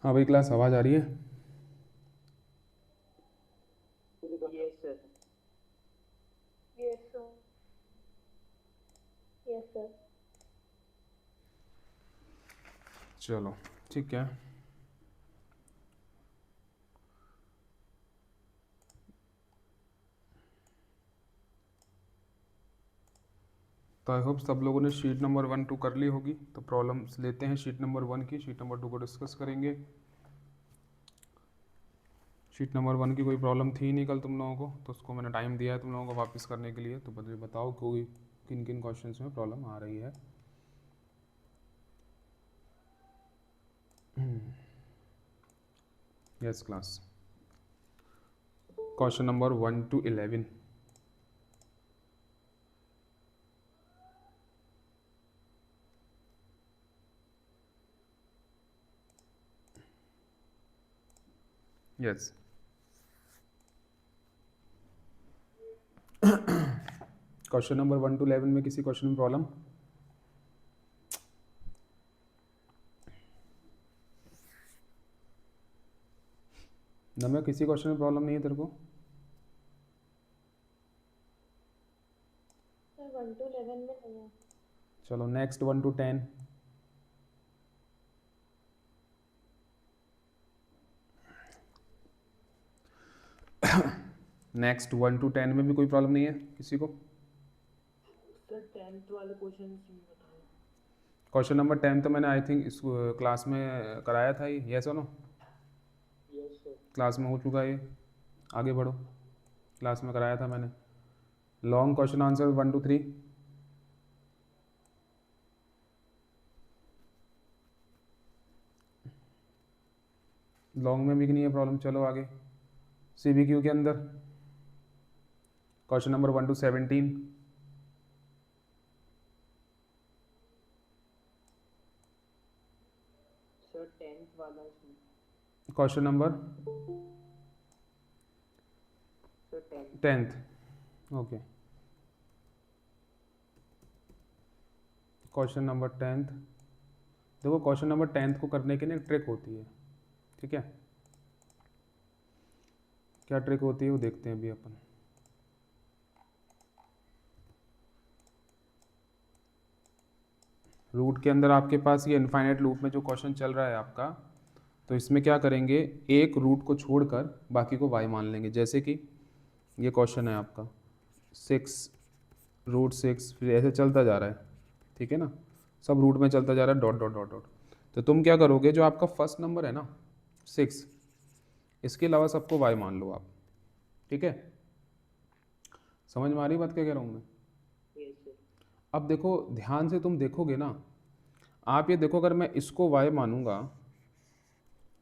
हाँ भाई क्लास, आवाज़ आ रही है? Yes sir. Yes sir. Yes sir. चलो ठीक है। तो आई होप सब लोगों ने शीट नंबर 1 2 कर ली होगी। तो प्रॉब्लम्स लेते हैं शीट नंबर 1 की, शीट नंबर 2 को डिस्कस करेंगे। शीट नंबर 1 की कोई प्रॉब्लम थी नहीं कल तुम लोगों को, तो उसको मैंने टाइम दिया है तुम लोगों को वापस करने के लिए। तो मुझे बताओ कोई किन किन क्वेश्चंस में प्रॉब्लम आ रही है। Yes class, question number 1 to 11। Yes, question number 1 to 11 में किसी क्वेश्चन में प्रॉब्लम? नम्या किसी क्वेश्चन में प्रॉब्लम नहीं है तेरे को? सर 1 to 11 में नहीं है। चलो नेक्स्ट 1 to 10। नेक्स्ट 1 to 10 में भी कोई प्रॉब्लम नहीं है किसी को? सर 10th वाले क्वेश्चन बताओ। क्वेश्चन नंबर 10 तो मैंने आई थिंक इस क्लास में कराया था ये, यस और नो? Yes sir. क्लास में हो चुका है ये, आगे बढ़ो। क्लास में कराया था मैंने। Long question answer 1 to 3। Long में भी नहीं है प्रॉब्लम। चलो आगे, CBQ के अंदर question number 1 to 17। Sir 10th वाला इसमें। Question number sir 10th। 10th, okay. Question number 10th, देखो क्वेश्चन नंबर 10th को करने की ना एक ट्रिक होती है, ठीक है? क्या ट्रिक होती है वो देखते हैं अभी अपन। रूट के अंदर आपके पास ये इनफाइनाइट लूप में जो क्वेश्चन चल रहा है आपका, तो इसमें क्या करेंगे, एक रूट को छोड़कर बाकी को y मान लेंगे। जैसे कि ये क्वेश्चन है आपका 6√6, फिर ऐसे चलता जा रहा है, ठीक है ना? सब रूट में चलता जा रहा है, डॉट डॉट डॉट डॉट। तो तुम क्या करोगे, जो आपका फर्स्ट नंबर है ना 6, इसके अलावा सबको y मान लो आप, ठीक है? समझ में आ रही बात क्या कह रहा हूँ मैं? Yes sir. अब देखो ध्यान से, तुम देखोगे ना, आप ये देखो, अगर मैं इसको y मानूंगा,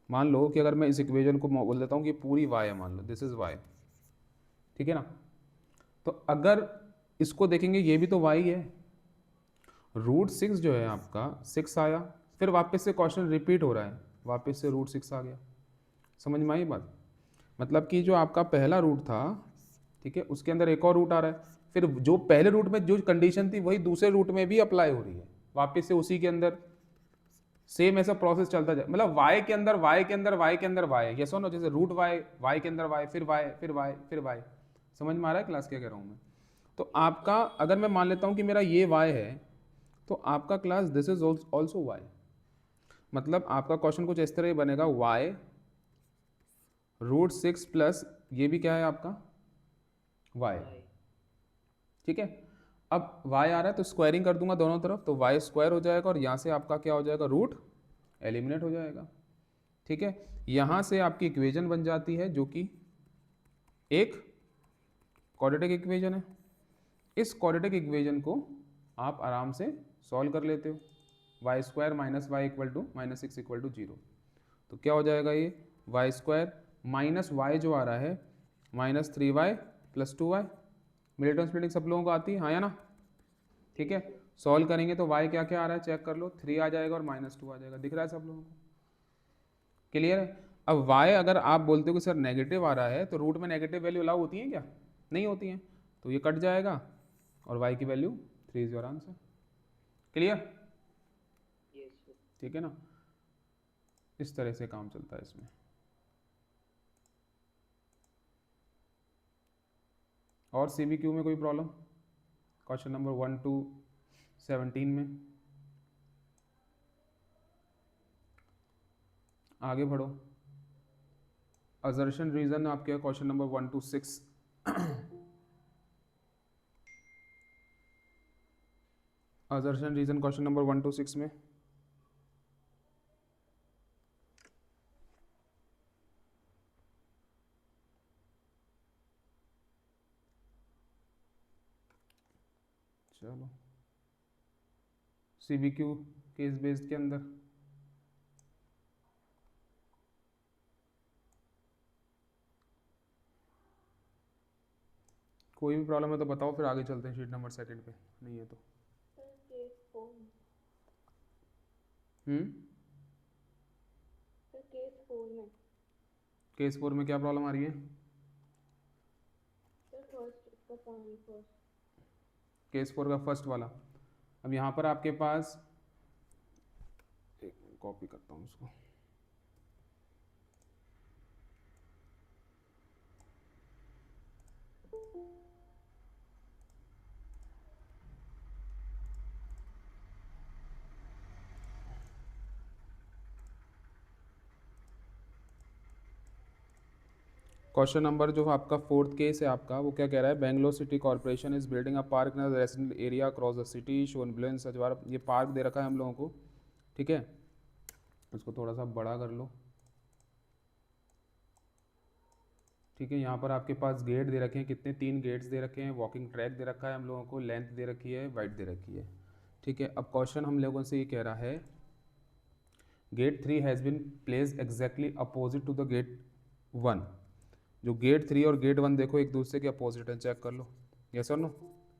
मान लो कि अगर मैं इस इक्वेशन को बोल देता हूँ कि पूरी y है, मान लो दिस इज y, ठीक है ना? तो अगर इसको देखेंगे ये भी तो y है। √6 जो है आपका 6 आया, फिर वापस से क्वेश्चन रिपीट हो रहा है, वापस से √6 आ गया। समझ में आई बात? मतलब कि जो आपका पहला रूट था, ठीक है, उसके अंदर एक और रूट आ रहा है, फिर जो पहले रूट में जो कंडीशन थी वही दूसरे रूट में भी अप्लाई हो रही है, वापस से उसी के अंदर सेम ऐसा प्रोसेस चलता जाए। मतलब y के अंदर y के अंदर y के अंदर y, ये सुनो, जैसे √y, y के अंदर y, फिर y, फिर y, फिर y। समझ में आ रहा है क्लास क्या कह रहा हूँ मैं? तो आपका अगर मैं मान लेता हूँ कि मेरा ये y है, तो आपका class this is also y। मतलब आपका क्वेश्चन कुछ इस तरह ही बनेगा, y √6 प्लस ये भी क्या है आपका y, वाई। ठीक है? अब y आ रहा है तो स्क्वायरिंग कर दूंगा दोनों तरफ, तो y स्क्वायर हो जाएगा और यहाँ से आपका क्या हो जाएगा, रूट एलिमिनेट हो जाएगा, ठीक है? यहाँ से आपकी इक्वेशन बन जाती है जो कि एक क्वाड्रेटिक इक्वेशन है। इस क्वाड्रेटिक इक्वेशन को आप आराम से सॉल्व कर लेते हो, y² minus Y equal to -6 equal to 0। तो क्या हो जाएगा ये, y² माइनस वाई जो आ रहा है -3y plus 2y। Mid term splitting सब लोगों को आती है, हाँ या ना? ठीक यस है, सर। सॉल्व करेंगे तो y क्या क्या आ रहा है चेक कर लो, 3 आ जाएगा और -2 आ जाएगा। दिख रहा है सब लोगों को? क्लियर है? अब y अगर आप बोलते हो कि सर नेगेटिव आ रहा है, तो रूट में नेगेटिव वैल्यू अलाउ होती है क्या? नहीं होती हैं, तो ये कट जाएगा और y की value 3 is your answer. Clear? Yes sir. ठीक है ना? इस तरह से काम चलता है इसमें। और CBQ में कोई प्रॉब्लम? क्वेश्चन नंबर 1 to 17 में आगे बढ़ो। असर्शन रीजन आपके question number 1 to 6। Assertion reason question number 1 to 6 में चलो CBQ केस बेस्ड के अंदर कोई भी प्रॉब्लम है तो बताओ, फिर आगे चलते हैं शीट नंबर 2 पे। नहीं है तो सर केस 4 में। सर केस 4 में। केस 4 में क्या प्रॉब्लम आ रही है? सर फर्स्ट इसका पानी फर्स्ट। केस 4 का फर्स्ट वाला। अब यहाँ पर आपके पास एक कॉपी करता हूँ उसको। क्वेश्चन नंबर जो आपका 4th केस है आपका, वो क्या कह रहा है? Bangalore city corporation is building a park in residential area across the city shown below in such bar. ये पार्क दे रखा है हम लोगों को, ठीक है। इसको थोड़ा सा बड़ा कर लो, ठीक है। यहाँ पर आपके पास गेट दे रखे हैं, कितने? 3 गेट्स दे रखे हैं। वॉकिंग ट्रैक दे रखा है हम लोगों को, लेंथ दे रखी है, वाइड दे रखी है, ठीक है। अब क्वेश्चन हम लोगों से ये कह रहा है gate 3 has been place exactly opposite to the gate 1। जो गेट 3 और गेट 1 देखो एक दूसरे के अपोजिट है, चेक कर लो। यस और नो?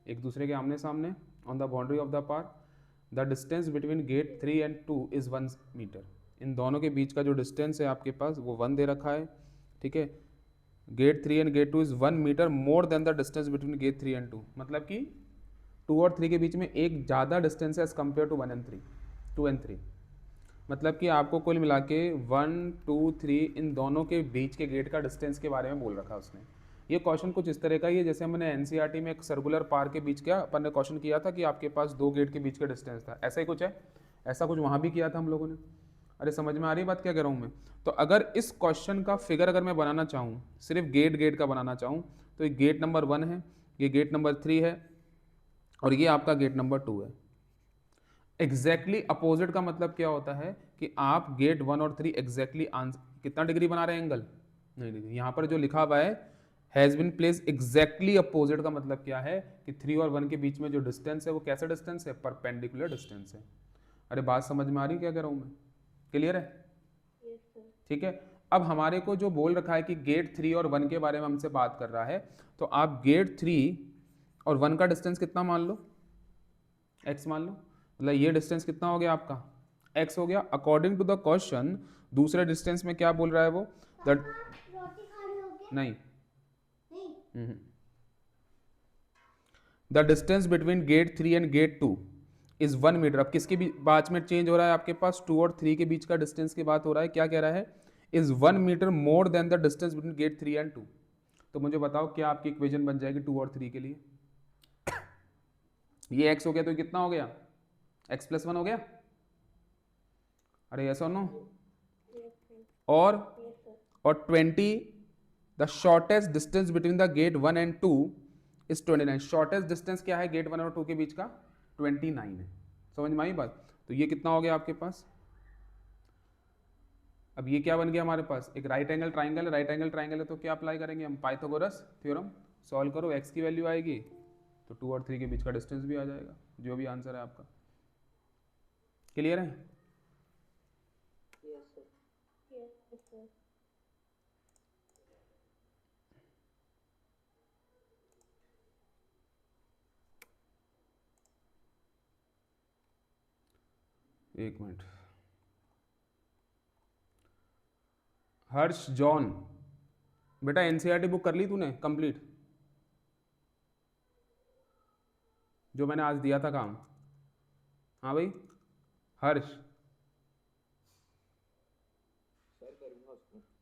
एक दूसरे के आमने सामने on the boundary of the park. The distance between gate 3 and 2 is 1 metre. इन दोनों के बीच का जो डिस्टेंस है आपके पास वो 1 दे रखा है, ठीक है। Gate 3 and gate 2 is 1 metre more than the distance between gate 3 and 2। मतलब कि 2 और 3 के बीच में एक ज़्यादा डिस्टेंस है as compare to 1 and 3, 2 and 3। मतलब कि आपको कुल मिला के 1 2 3 इन दोनों के बीच के गेट का डिस्टेंस के बारे में बोल रखा है उसने। ये क्वेश्चन कुछ इस तरह का ही है जैसे हमने NCERT में एक सर्कुलर पार्क के बीच क्या अपन ने क्वेश्चन किया था कि आपके पास 2 गेट के बीच का डिस्टेंस था, ऐसा ही कुछ है। ऐसा कुछ वहाँ भी किया था हम लोगों ने। अरे समझ में आ रही है बात क्या कह रहा हूँ मैं? तो अगर इस क्वेश्चन का फिगर अगर मैं बनाना चाहूँ, सिर्फ गेट गेट का बनाना चाहूँ, तो ये गेट नंबर 1 है, ये गेट नंबर 3 है और ये आपका गेट नंबर 2 है। एग्जैक्टली अपोजिट का मतलब क्या होता है कि आप गेट 1 और 3 एग्जैक्टली कितना डिग्री बना रहे हैं एंगल? नहीं नहीं, यहाँ पर जो लिखा हुआ है has been place exactly opposite का मतलब क्या है कि 3 और 1 के बीच में जो डिस्टेंस है वो कैसा डिस्टेंस है? परपेंडिकुलर डिस्टेंस है। अरे बात समझ में आ रही है क्या कह रहा हूँ मैं? क्लियर है? Yes sir. ठीक है। अब हमारे को जो बोल रखा है कि गेट 3 और 1 के बारे में हमसे बात कर रहा है, तो आप गेट 3 और 1 का डिस्टेंस कितना मान लो? x मान लो। मतलब ये डिस्टेंस कितना हो गया आपका? x हो गया। अकॉर्डिंग टू द क्वेश्चन दूसरे डिस्टेंस में क्या बोल रहा है वो? दैट रोटी खानी होगी? नहीं, नहीं। The distance between gate 3 and gate 2 is 1 metre. अब किसके बीच में चेंज हो रहा है आपके पास? 2 और 3 के बीच का डिस्टेंस की बात हो रहा है। क्या कह रहा है? Is 1 metre more than the distance between gate 3 and 2। तो मुझे बताओ क्या आपकी इक्वेशन बन जाएगी 2 और 3 के लिए? ये x हो गया तो ये कितना हो गया? x प्लस 1 हो गया। अरे यस और नो? Yes sir. और यस सर। और 20 the shortest distance between the gate 1 and 2 is 29। Shortest distance क्या है गेट 1 और 2 के बीच का? 29 है। समझ में आई बात? तो ये कितना हो गया आपके पास? अब ये क्या बन गया हमारे पास? एक राइट एंगल ट्राइंगल है। राइट एंगल ट्राइंगल है तो क्या अप्लाई करेंगे हम? Pythagoras theorem. सॉल्व करो, x की वैल्यू आएगी तो 2 और 3 के बीच का डिस्टेंस भी आ जाएगा, जो भी आंसर है आपका। क्लियर है? Yes sir. Yes sir. एक मिनट। हर्ष जॉन, बेटा NCERT बुक कर ली तूने कंप्लीट, जो मैंने आज दिया था काम? हाँ भाई हर्ष,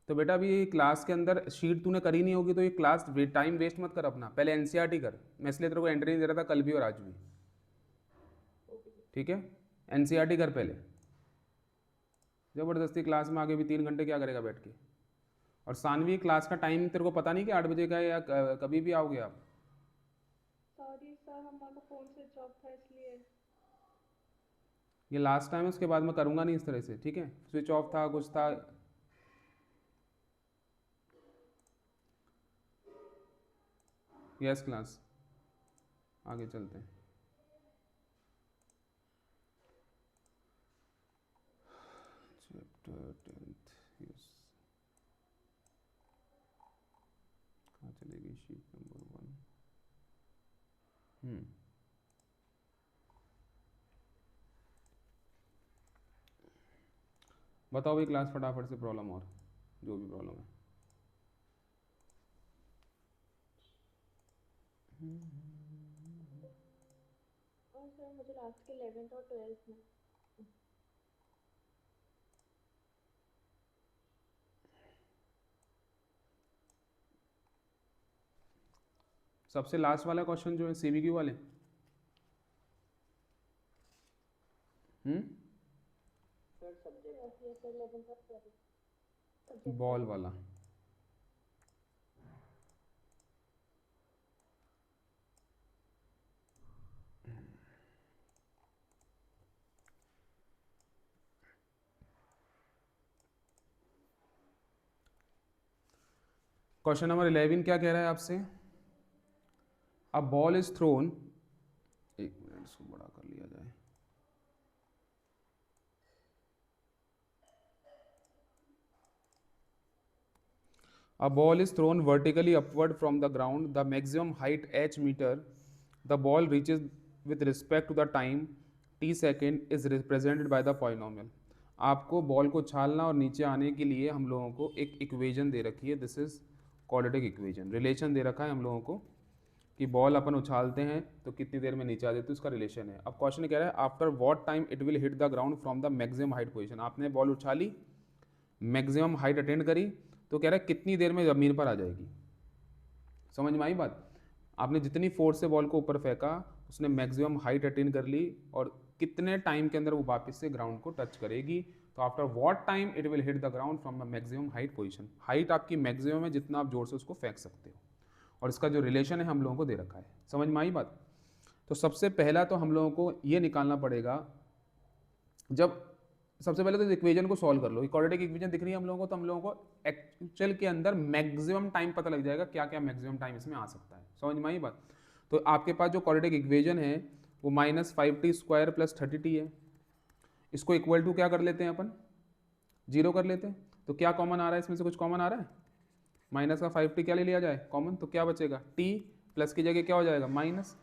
तो बेटा अभी क्लास के अंदर शीट तूने करी नहीं होगी, तो ये क्लास टाइम वेस्ट मत कर अपना, पहले एनसीईआरटी कर। मैं इसलिए तेरे को एंट्री नहीं दे रहा था कल भी और आज भी, ठीक है। एनसीईआरटी कर पहले, ज़बरदस्ती क्लास में आगे भी 3 घंटे क्या करेगा बैठ के। और सानवी क्लास का टाइम तेरे को पता नहीं कि 8 बजे का है या कभी भी आओगे आप? सॉरी सर, हमारा फोन स्विच ऑफ था इसलिए। ये लास्ट टाइम है, उसके बाद मैं करूँगा नहीं इस तरह से, ठीक है। स्विच ऑफ था, कुछ था। यस क्लास, आगे चलते हैं। Chapter 10th, yes. कहाँ चलेगी शीट नंबर 1? बताओ भाई क्लास, फटाफट से प्रॉब्लम और जो भी प्रॉब्लम है। और सर मुझे लास्ट के 11th और 12th में। सबसे लास्ट वाला क्वेश्चन जो है सीबीक्यू वाले, sir subject yes sir, 11th और 12th। बॉल वाला। क्वेश्चन नंबर 11 क्या कह रहा है आपसे? अ बॉल इज थ्रोन, एक मिनट इसको बड़ा कर लिया जाए। A ball is thrown vertically upward from the ground. The maximum height h meter the ball reaches with respect to the time t second is represented by the polynomial. आपको ball को उछालना और नीचे आने के लिए हम लोगों को एक इक्वेशन दे रखी है, this is quadratic equation. Relation दे रखा है हम लोगों को कि बॉल अपन उछालते हैं तो कितनी देर में नीचे आ जाती है, उसका रिलेशन है। अब क्वेश्चन कह रहा है after what time it will hit the ground from the maximum height position. आपने बॉल उछाली, मैक्सिमम हाइट अटेंड करी, तो कह रहा है कितनी देर में ज़मीन पर आ जाएगी। समझ में आई बात? आपने जितनी फोर्स से बॉल को ऊपर फेंका, उसने मैक्सिमम हाइट अटेन कर ली, और कितने टाइम के अंदर वो वापस से ग्राउंड को टच करेगी। तो after what time it will hit the ground from the maximum height position. Height आपकी मैक्सिमम है, जितना आप जोर से उसको फेंक सकते हो, और इसका जो रिलेशन है हम लोगों को दे रखा है। समझ में आई बात? तो सबसे पहला तो हम लोगों को ये निकालना पड़ेगा, जब सबसे पहले तो इक्वेशन को सॉल्व कर लो। क्वाड्रेटिक इक्वेशन दिख रही है हम लोगों को, तो हम लोगों को एक्चुअल के अंदर मैक्सिमम टाइम पता लग जाएगा, क्या क्या मैक्सिमम टाइम इसमें आ सकता है। समझ में आई बात? तो आपके पास जो क्वाड्रेटिक इक्वेशन है वो -5t² + 30t है। इसको इक्वल टू क्या कर लेते हैं अपन? 0 कर लेते हैं। तो क्या कॉमन आ रहा है इसमें से? कुछ कॉमन आ रहा है? माइनस का 5t क्या ले लिया जाए कॉमन, तो क्या बचेगा? t प्लस की जगह क्या हो जाएगा? माइनस।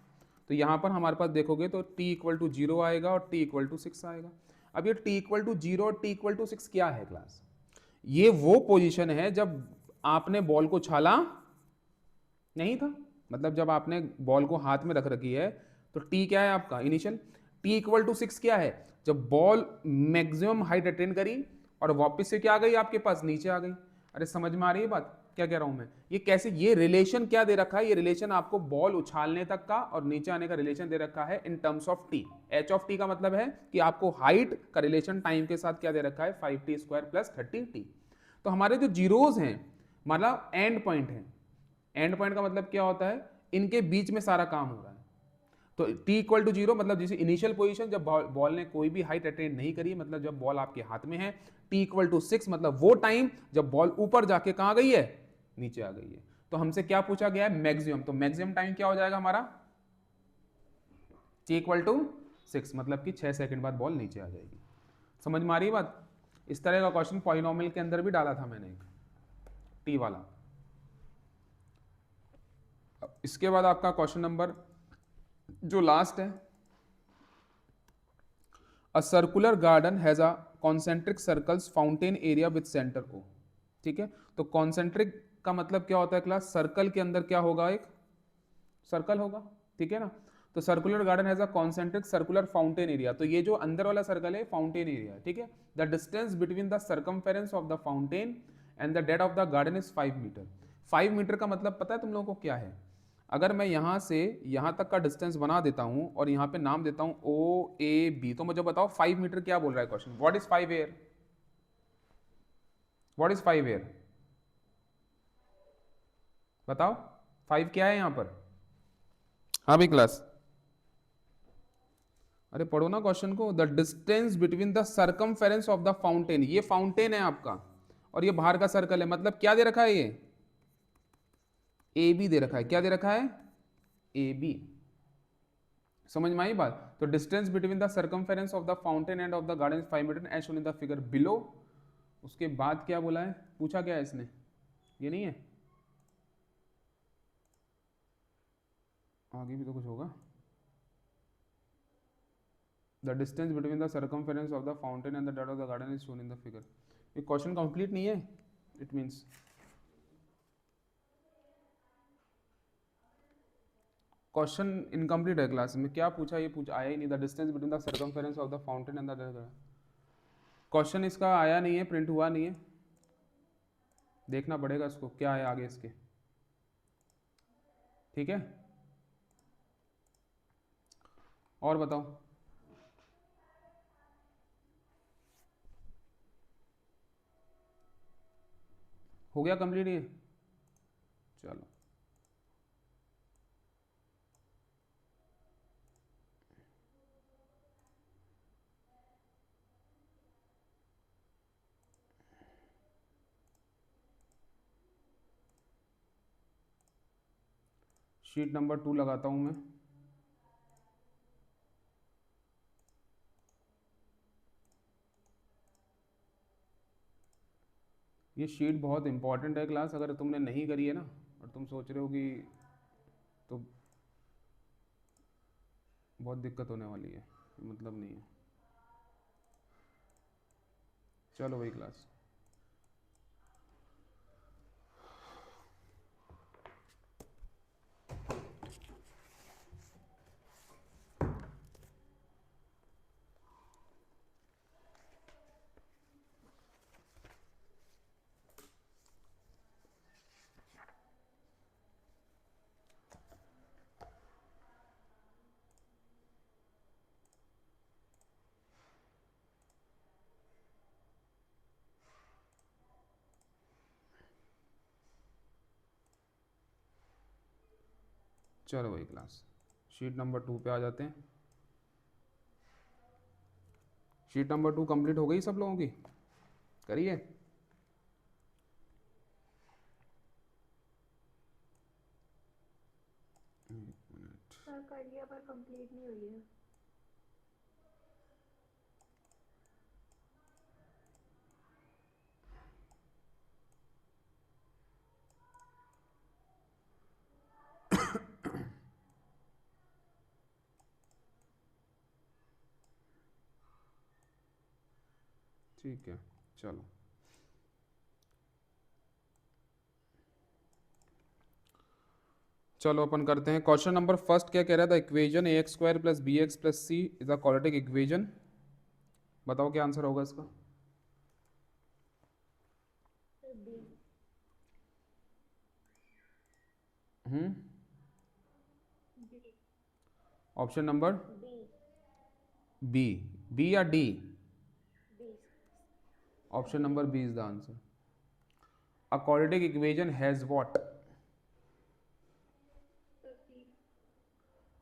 तो यहाँ पर हमारे पास देखोगे तो t = 0 आएगा और t = 6 आएगा। अब ये t = 0 और t = 6 क्या है क्लास? ये वो पोजीशन है जब आपने बॉल को छाला नहीं था, मतलब जब आपने बॉल को हाथ में रख रखी है, तो t क्या है आपका इनिशियल? t = 6 क्या है? जब बॉल मैक्सिमम हाइट अटेन करी और वापस से क्या आ गई आपके पास? नीचे आ गई। अरे समझ में आ रही है बात क्या कह रहा हूं मैं? ये कैसे, ये रिलेशन क्या दे रखा है? ये रिलेशन आपको बॉल उछालने तक का और नीचे आने का रिलेशन दे रखा है इन terms of T. H of T का मतलब है कि आपको हाइट का रिलेशन टाइम के साथ क्या दे रखा है? 5t² + 30t। तो हमारे जो जीरोज हैं मतलब एंड पॉइंट है। एंड पॉइंट का मतलब क्या होता है? इनके बीच में सारा काम हो रहा है। तो t = 0 मतलब जैसे इनिशियल पोजीशन जब बॉल ने कोई भी हाइट अटेन नहीं करी, मतलब जब बॉल आपके हाथ में है। t = 6 मतलब वो टाइम जब बॉल ऊपर जाके कहां गई है? नीचे आ गई है। तो हमसे क्या पूछा गया है? मैक्सिमम। तो मैक्सिमम टाइम क्या हो जाएगा हमारा? t = 6 मतलब कि 6 सेकंड बाद बॉल नीचे आ जाएगी। समझ में आ रही है बात? इस तरह का क्वेश्चन पॉलिनोमियल के अंदर भी डाला था मैंने एक टी वाला। इसके बाद आपका क्वेश्चन नंबर जो लास्ट है, a circular garden has a concentric circles fountain area with centre O. ठीक है, तो कॉन्सेंट्रिक का मतलब क्या होता है क्लास? सर्कल के अंदर क्या होगा? एक सर्कल होगा, ठीक है ना। तो circular garden has a concentric circular fountain area. तो ये जो अंदर वाला सर्कल है फाउंटेन एरिया, ठीक है। The distance between the circumference of the fountain and the date of the garden is 5 metre. 5 metre का मतलब पता है तुम लोगों को क्या है? अगर मैं यहाँ से यहाँ तक का डिस्टेंस बना देता हूँ और यहाँ पे नाम देता हूँ ओ ए बी, तो मुझे बताओ 5 मीटर क्या बोल रहा है question? What is 5 air? What is 5 air? बताओ 5 क्या है यहाँ पर? हाँ भी क्लास, अरे पढ़ो ना क्वेश्चन को। The distance between the circumference of the fountain, ये फाउंटेन है आपका और ये बाहर का सर्कल है, मतलब क्या दे रखा है? ये ए बी दे रखा है। क्या दे रखा है? A B. समझ में आई बात? तो distance between the circumference of the fountain and of the garden 5 metre as shown in the figure below. उसके बाद क्या बोला है? पूछा क्या है इसने? ये नहीं है, आगे भी तो कुछ होगा। The distance between the circumference of the fountain and the depth of the garden is shown in the figure. ये क्वेश्चन कंप्लीट नहीं है, इट मीन्स क्वेश्चन इनकम्प्लीट है। क्लास में क्या पूछा? ये पूछा आया ही नहीं। The distance between the circumference of the fountain and the, question इसका आया नहीं है, प्रिंट हुआ नहीं है, देखना पड़ेगा इसको क्या है आगे इसके। ठीक है, और बताओ। हो गया कंप्लीट ये? चलो शीट नंबर 2 लगाता हूं मैं। ये शीट बहुत इंपॉर्टेंट है क्लास, अगर तुमने नहीं करी है ना और तुम सोच रहे हो कि, तो बहुत दिक्कत होने वाली है, मतलब नहीं है। चलो वही क्लास। चलो वही क्लास, शीट नंबर 2 पे आ जाते हैं। शीट नंबर 2 कंप्लीट हो गई सब लोगों की? करिए। सर करिए पर कंप्लीट नहीं हुई है। ठीक है, चलो चलो अपन करते हैं क्वेश्चन नंबर फर्स्ट। क्या कह रहा था? Equation A X square plus B x plus C is a quadratic equation. बताओ क्या आंसर होगा इसका? Sir B. B. Option number B. B. B या D? B. Option number B is the answer. A quadratic equation has what? Sir C.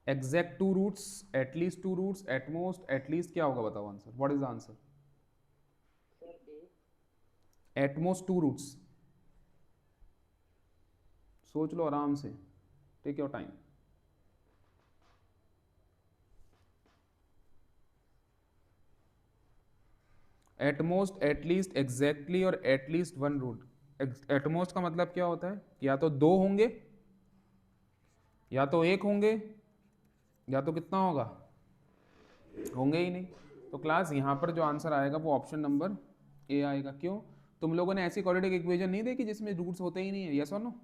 Exact two roots, at least two roots, at most, at least, क्या होगा बताओ आंसर? What is the answer? Sir A. At most two roots. सोच लो आराम से, take your time. At most, at least, exactly और at least one root. At most का मतलब क्या होता है? या तो दो होंगे, या तो एक होंगे, या तो कितना होगा? होंगे ही नहीं। तो क्लास यहाँ पर जो आंसर आएगा वो ऑप्शन नंबर ए आएगा। क्यों? तुम लोगों ने ऐसी क्वाड्रेटिक इक्वेशन नहीं देखी जिसमें रूट्स होते ही नहीं है? यस और नो?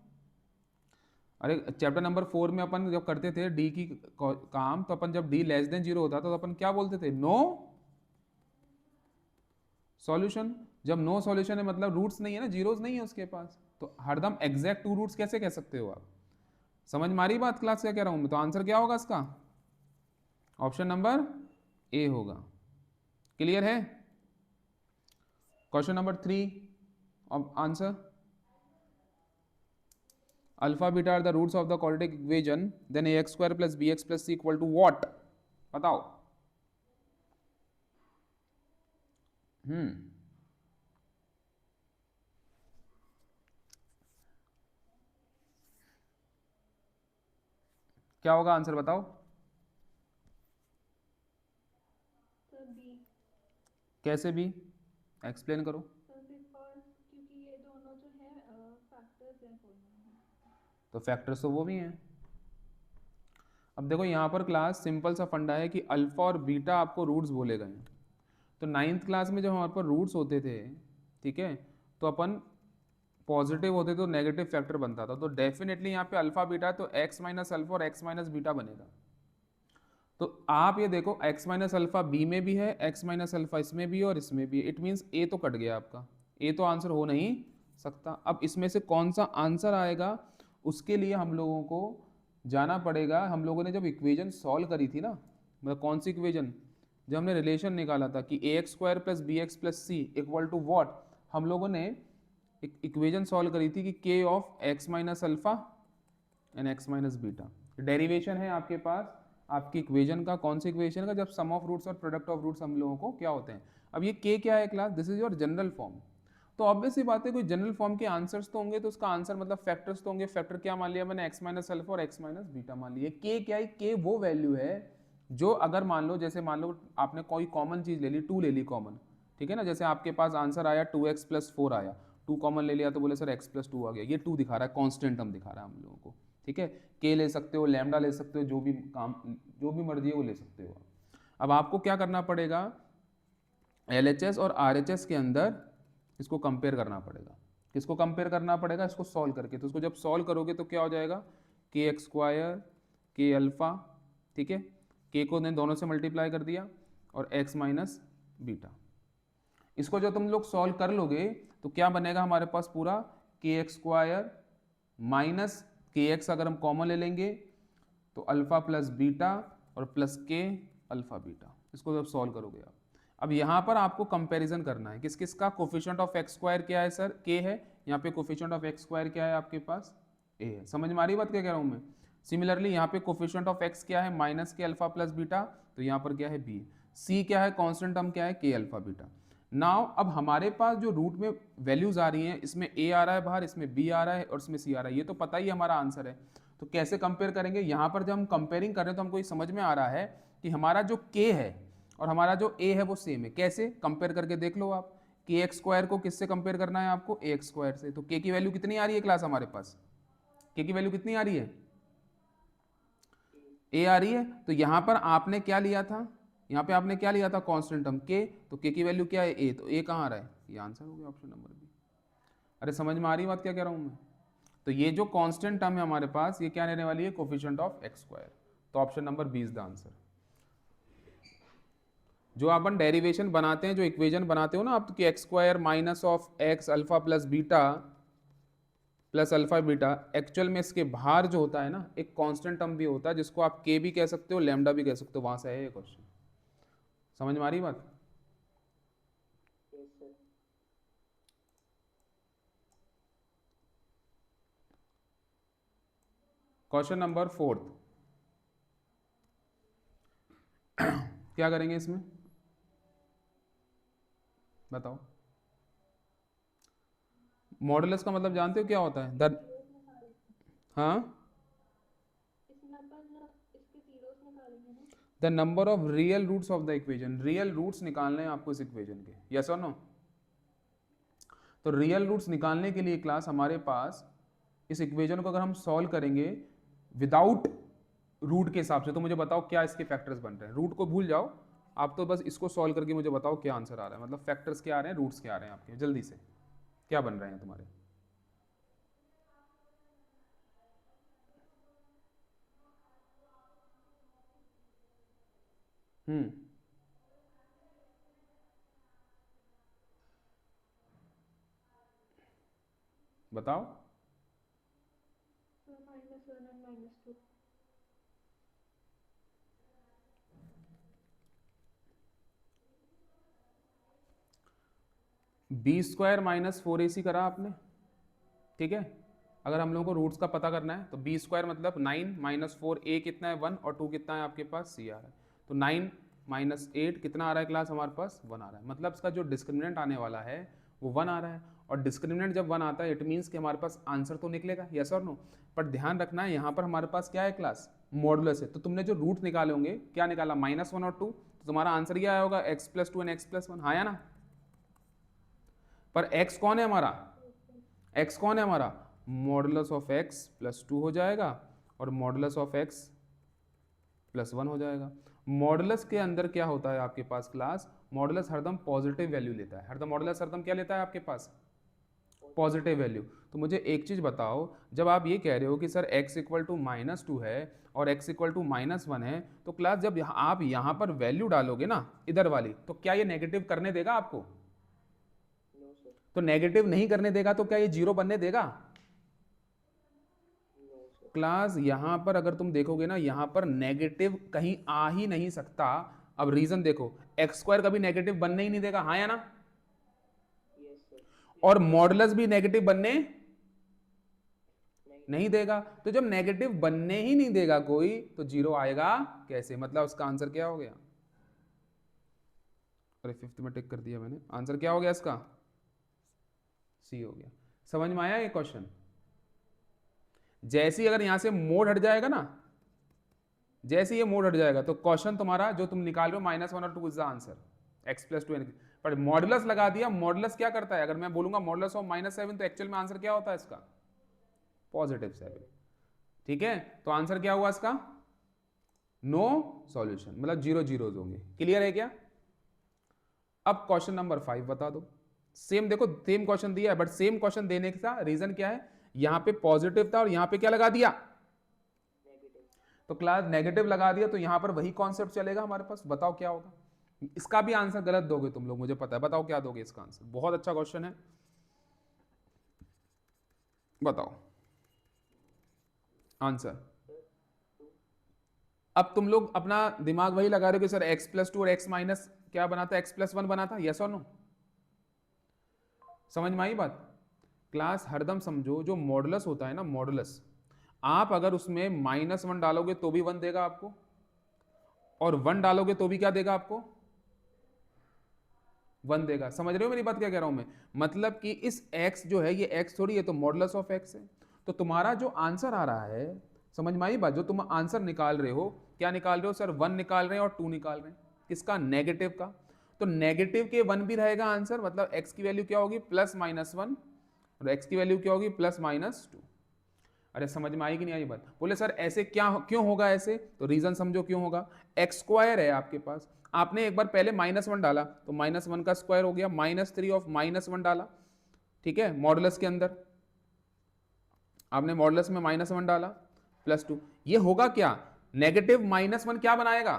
अरे चैप्टर नंबर 4 में अपन जब करते थे डी की काम, तो अपन जब डी लेस देन 0 होता था तो अपन क्या बोलते थे? No solution. जब नो सॉल्यूशन है मतलब रूट्स नहीं है ना, जीरोस नहीं है उसके पास, तो हरदम एग्जैक्ट टू रूट्स कैसे कह सकते हो आप? समझ में आ रही बात क्लास क्या कह रहा हूं मैं? तो आंसर क्या होगा इसका? ऑप्शन नंबर ए होगा। क्लियर है? Question number 3 answer, alpha beta are the roots of the quadratic equation, then ax square plus bx plus C equal to what? बताओ। हम्म क्या होगा आंसर बताओ? Sir B. कैसे भी? एक्सप्लेन करो। सर बिकॉज क्योंकि ये दोनों जो है फैक्टर्स हैं दोनों में। तो फैक्टर्स तो वो भी हैं। अब देखो यहाँ पर क्लास सिंपल सा फंडा है कि अल्फा और बीटा आपको रूट्स बोले गए हैं। तो नाइन्थ क्लास में जब हमारे पास रूट्स होते थे, ठीक है, तो अपन पॉजिटिव होते तो नेगेटिव फैक्टर बनता था। तो डेफिनेटली यहाँ पे अल्फा बीटा तो एक्स माइनस अल्फा और एक्स माइनस बीटा बनेगा। तो आप ये देखो एक्स माइनस अल्फा बी में भी है, एक्स माइनस अल्फा इसमें भी है और इसमें भी है। इट मीन्स ए तो कट गया आपका, ए तो आंसर हो नहीं सकता। अब इसमें से कौन सा आंसर आएगा उसके लिए हम लोगों को जाना पड़ेगा। हम लोगों ने जब इक्वेशन सॉल्व करी थी ना, मतलब कौन सी इक्वेशन, जब हमने रिलेशन निकाला था कि A X square plus B x plus C equal to what, हम लोगों ने एक इक्वेशन सॉल्व करी थी कि के of x minus alpha and x minus beta. Derivation है आपके पास आपकी इक्वेशन का, कौन सी इक्वेशन का, जब सम ऑफ रूट्स और प्रोडक्ट ऑफ रूट्स हम लोगों को क्या होते हैं। अब ये के क्या है class? This is your general form. तो ऑब्वियस सी बात है कोई जनरल फॉर्म के आंसर्स तो होंगे, तो उसका आंसर मतलब फैक्टर्स तो होंगे। फैक्टर क्या मान लिया मैंने? एक्स माइनस अल्फा और एक्स माइनस बीटा मान लिया। के क्या है? के वो वैल्यू है जो अगर मान लो, जैसे मान लो आपने कोई कॉमन चीज ले ली, टू ले ली कॉमन, ठीक है ना, जैसे आपके पास आंसर आया 2x प्लस 4 आया, टू कॉमन ले लिया तो बोले सर x प्लस 2 आ गया। ये 2 दिखा रहा है, कांस्टेंट टर्म दिखा रहा है हम लोगों को, ठीक है। के ले सकते हो, लैम्डा ले सकते हो, जो भी काम जो भी मर्जी है वो ले सकते हो। अब आपको क्या करना पड़ेगा? LHS और RHS के अंदर इसको कंपेयर करना पड़ेगा। किसको कंपेयर करना पड़ेगा? इसको सॉल्व करके। तो इसको जब सॉल्व करोगे तो क्या हो जाएगा? के एक्स स्क्वायर के अल्फा, ठीक है, के को ने दोनों से मल्टीप्लाई कर दिया और एक्स माइनस बीटा। इसको जब तुम लोग सॉल्व कर लोगे तो क्या बनेगा हमारे पास? पूरा के एक्स स्क्वायर माइनस के एक्स अगर हम कॉमन ले लेंगे तो अल्फा प्लस बीटा और प्लस के अल्फा बीटा। इसको जब सॉल्व करोगे आप, अब यहाँ पर आपको कंपैरिजन करना है किस किस का। कोफिशिएंट ऑफ एक्स स्क्वायर क्या है सर? के है। यहाँ पे कोफिशिएंट ऑफ एक्स स्क्वायर क्या है आपके पास? ए है। समझ में आ रही बात क्या कह रहा हूँ मैं? सिमिलरली यहाँ पे कोफिशिएंट ऑफ एक्स क्या है? माइनस के अल्फा प्लस बीटा, तो यहाँ पर क्या है? बी। सी क्या है? कांस्टेंट टर्म क्या है? के अल्फा बीटा। नाउ अब हमारे पास जो रूट में वैल्यूज आ रही हैं, इसमें ए आ रहा है बाहर, इसमें बी आ रहा है और इसमें सी आ रहा है, ये तो पता ही हमारा आंसर है। तो कैसे कंपेयर करेंगे? यहाँ पर जब हम कंपेयरिंग कर रहे हैं तो हमको ये समझ में आ रहा है कि हमारा जो के है और हमारा जो ए है वो सेम है। कैसे कंपेयर करके देख लो आप। के एक्स स्क्वायर को किससे कंपेयर करना है आपको? ए एक्स स्क्वायर से। तो के की वैल्यू कितनी आ रही है क्लास हमारे पास? के की वैल्यू कितनी आ रही है? ए आ रही है। तो यहां पर आपने क्या लिया था? यहाँ पे आपने क्या लिया था? कांस्टेंट टर्म के। तो के की वैल्यू क्या है? ए। तो ए कहाँ आ रहा है? ये आंसर हो गया ऑप्शन नंबर बी। अरे समझ में आ रही बात क्या कह रहा हूं मैं? तो ये जो कांस्टेंट टर्म है हमारे पास, ये क्या रहने वाली है? Coefficient of X square. तो option number B is the answer. जो अपन डेरिवेशन बनाते हैं, जो इक्वेशन बनाते हो ना आप, कि x square minus of x alpha plus beta plus alpha beta, actual में इसके बाहर जो होता है ना एक कांस्टेंट टर्म भी होता है जिसको आप के भी कह सकते हो, लैम्डा भी कह सकते हो। वहां से है ये क्वेश्चन। समझ में आ रही बात? Yes sir. क्वेश्चन नंबर 4 क्या करेंगे इसमें बताओ? मॉडुलस का मतलब जानते हो क्या होता है? जीरोस निकालेंगे। हाँ, इसमें अपन इसके जीरोस निकालेंगे ना। The number of real roots of the equation. Real roots निकालने हैं आपको इस इक्वेशन के, यस और नो? तो रियल रूट्स निकालने के लिए क्लास हमारे पास इस इक्वेशन को अगर हम सॉल्व करेंगे विदाउट रूट के हिसाब से, तो मुझे बताओ क्या इसके फैक्टर्स बन रहे हैं। रूट को भूल जाओ आप, तो बस इसको सॉल्व करके मुझे बताओ क्या आंसर आ रहा है, मतलब फैक्टर्स क्या आ रहे हैं, रूट्स क्या आ रहे हैं आपके, जल्दी से क्या बन रहे हैं तुम्हारे। हम्म बताओ। -1 and -2. B square minus 4ac करा आपने, ठीक है। अगर हम लोगों को रूट्स का पता करना है तो बी स्क्वायर मतलब 9 माइनस 4, a कितना है 1 और 2 कितना है आपके पास c आ रहा है। तो 9 माइनस 8 कितना आ रहा है क्लास हमारे पास 1 आ रहा है। मतलब इसका जो डिस्क्रिमिनेंट आने वाला है वो 1 आ रहा है। और डिस्क्रिमिनेंट जब 1 आता है इट मीन्स कि हमारे पास आंसर तो निकलेगा, यस और नो। पर ध्यान रखना है यहाँ पर हमारे पास क्या है क्लास, मॉडुलस है। तो तुमने जो रूट निकाले होंगे क्या निकाला -1 और 2, तो तुम्हारा आंसर क्या आया होगा x+2 एंड x+1, हाँ या ना। पर x कौन है हमारा, x कौन है हमारा, मॉडुलस ऑफ x+2 हो जाएगा और मॉडुलस ऑफ x+1 हो जाएगा। मॉडुलस के अंदर क्या होता है आपके पास क्लास, मॉडुलस हरदम पॉजिटिव वैल्यू लेता है, हरदम मॉडुलस हरदम क्या लेता है आपके पास, पॉजिटिव वैल्यू। तो मुझे एक चीज बताओ, जब आप ये कह रहे हो कि सर x इक्वल टू -2 है और x इक्वल टू -1 है, तो क्लास जब आप यहाँ पर वैल्यू डालोगे ना इधर वाली, तो क्या ये नेगेटिव करने देगा आपको, नो सर, तो नेगेटिव नहीं करने देगा तो क्या ये 0 बनने देगा। नो सर, क्लास यहाँ पर अगर तुम देखोगे ना, यहाँ पर नेगेटिव कहीं आ ही नहीं सकता। अब रीजन देखो, x² कभी नेगेटिव बनने ही नहीं देगा, हाँ या ना। यस सर, और मॉडुलस भी नेगेटिव बनने नहीं, नहीं देगा। तो जब नेगेटिव बनने ही नहीं देगा कोई, तो 0 आएगा कैसे, मतलब उसका आंसर क्या हो गया। अरे 5th में टिक कर दिया मैंने, आंसर क्या हो गया इसका, सी हो गया। समझ में आया ये क्वेश्चन। जैसे ही अगर यहां से मोड हट जाएगा ना, जैसे ये मोड हट जाएगा तो क्वेश्चन तुम्हारा जो तुम निकाल रहे हो -1 और 2 इज द आंसर, x+2 पर मॉडुलस लगा दिया। मॉडुलस क्या करता है, अगर मैं बोलूंगा मॉडुलस ऑफ -7 तो एक्चुअल में आंसर क्या होता है इसका, +7। ठीक है, तो आंसर क्या हुआ इसका, नो सॉल्यूशन, मतलब 0 जीरोज होंगे। क्लियर है क्या। अब क्वेश्चन नंबर 5 बता दो। सेम देखो, सेम क्वेश्चन दिया है, बट सेम क्वेश्चन देने का रीजन क्या है, यहां पे पॉजिटिव था और यहां पे क्या लगा दिया, नेगेटिव, तो क्लास नेगेटिव लगा दिया, तो यहां पर वही कॉन्सेप्ट चलेगा हमारे पास। बताओ क्या होगा। इसका भी आंसर गलत दोगे तुम लोग, मुझे पता है। बताओ क्या दोगे इसका आंसर, बहुत अच्छा क्वेश्चन है, बताओ आंसर। सर 2, अब तुम लोग अपना दिमाग वही लगा रहे हो कि सर x+2 और x माइनस क्या बना था, x+1 बना था, यस और नो। समझ में आई बात। क्लास हरदम समझो, जो मॉडुलस होता है ना, मॉडुलस आप अगर उसमें -1 डालोगे तो भी 1 देगा आपको, और 1 डालोगे तो भी क्या देगा आपको, 1 देगा। समझ रहे हो मेरी बात क्या कह रहा हूं मैं, मतलब कि इस x जो है ये x थोड़ी है, तो मॉडुलस ऑफ x है। तो तुम्हारा जो आंसर आ रहा है, समझ में आई बात, जो तुम आंसर निकाल रहे हो, क्या निकाल रहे हो सर, 1 निकाल रहे हैं और 2 निकाल रहे हैं, किसका, नेगेटिव का। तो नेगेटिव के 1 भी रहेगा आंसर, मतलब x की वैल्यू क्या होगी, +-1 और x की वैल्यू क्या होगी, +-2। अरे समझ में आई कि नहीं आई बात। बोले सर ऐसे क्या क्यों होगा, ऐसे तो रीजन समझो क्यों होगा। x² है आपके पास, आपने एक बार पहले -1 डाला तो -1 का स्क्वायर हो गया, -3 ऑफ -1 डाला, ठीक है, मॉडुलस के अंदर आपने मॉडुलस में -1 डाला +2, ये होगा क्या, नेगेटिव -1 क्या बनाएगा,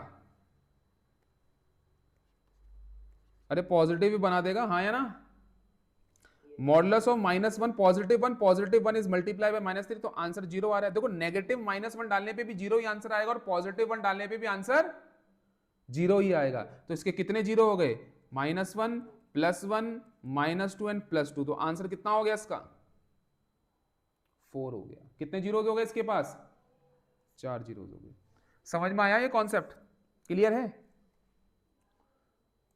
अरे पॉजिटिव भी बना देगा, हाँ या ना। Modulus of -1 +1 is multiply by -3, तो आंसर 0 आ रहा है। देखो नेगेटिव -1 डालने पे भी 0 ही आंसर आएगा और +1 डालने पे भी आंसर 0 ही आएगा। तो इसके कितने 0 हो गए, -1 +1 -2 एंड +2, तो आंसर कितना हो गया इसका, 4 हो गया। कितने जीरोज हो गए इसके पास, 4 जीरोज हो गए। समझ में आया ये कॉन्सेप्ट, क्लियर है।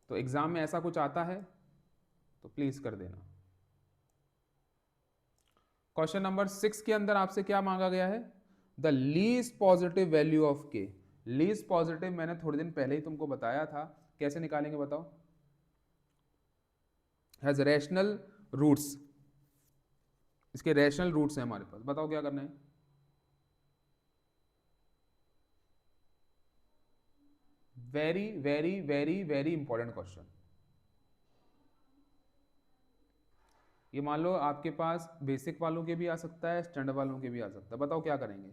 तो एग्जाम में ऐसा कुछ आता है तो प्लीज कर देना। क्वेश्चन नंबर 6 के अंदर आपसे क्या मांगा गया है, the least positive value of के। लीस्ट पॉजिटिव मैंने थोड़े दिन पहले ही तुमको बताया था, कैसे निकालेंगे बताओ, हैज रैशनल रूट्स, इसके रैशनल रूट्स हैं हमारे पास, बताओ क्या करना है। Very very very very important question. ये मान लो आपके पास बेसिक वालों के भी आ सकता है, स्टैंडर्ड वालों के भी आ सकता है, बताओ क्या करेंगे।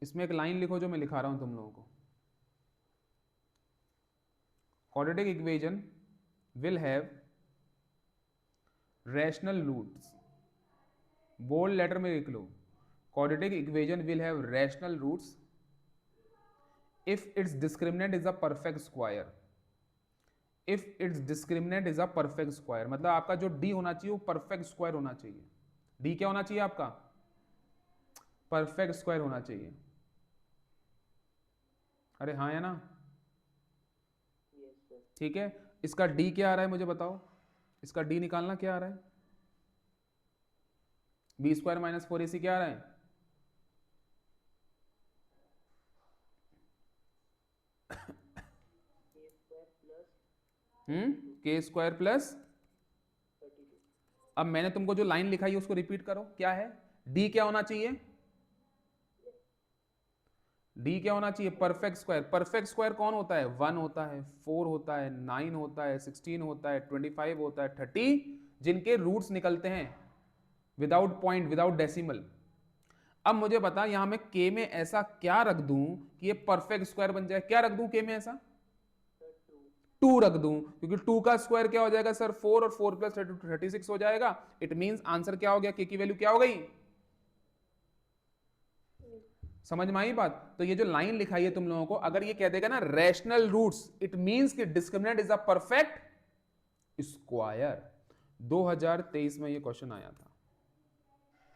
इसमें एक लाइन लिखो जो मैं लिखा रहा हूं तुम लोगों को, quadratic equation will have rational roots. Bold letter में लिख लो, quadratic equation will have rational roots if its discriminant is a perfect square. If its discriminant is a perfect square, मतलब आपका जो d होना चाहिए वो परफेक्ट स्क्वायर होना चाहिए. d क्या होना चाहिए आपका? परफेक्ट स्क्वायर होना चाहिए. अरे हाँ या ना? Yes, sir. ठीक है, इसका d क्या आ रहा है मुझे बताओ, इसका d निकालना क्या आ रहा है? बी स्क्वायर माइनस 4ac क्या आ रहा है? K square plus k square plus. 32. अब मैंने तुमको जो लाइन लिखाई है उसको रिपीट करो, क्या है? d क्या होना चाहिए? d क्या होना चाहिए? Perfect square. परफेक्ट स्क्वायर कौन होता है? 1 होता है, 4 होता है, 9 होता है, 16 होता है, 25 होता है, 30, जिनके रूट्स निकलते हैं विदाउट पॉइंट, विदाउट डेसिमल. अब मुझे बता, यहां मैं k में ऐसा क्या रख दूं कि ये परफेक्ट स्क्वायर बन जाए? क्या रख दूं k में ऐसा? 2 रख दूं, क्योंकि 2 का स्क्वायर क्या हो जाएगा सर? 4, और 4 प्लस 36 हो जाएगा. इट मींस आंसर क्या हो गया? k की वैल्यू क्या हो गई? समझ में आई बात? तो ये जो लाइन लिखाई है तुम लोगों को, अगर ये कह देगा ना रैशनल रूट्स, इट मींस कि discriminant is a perfect square. 2023 में ये क्वेश्चन आया था.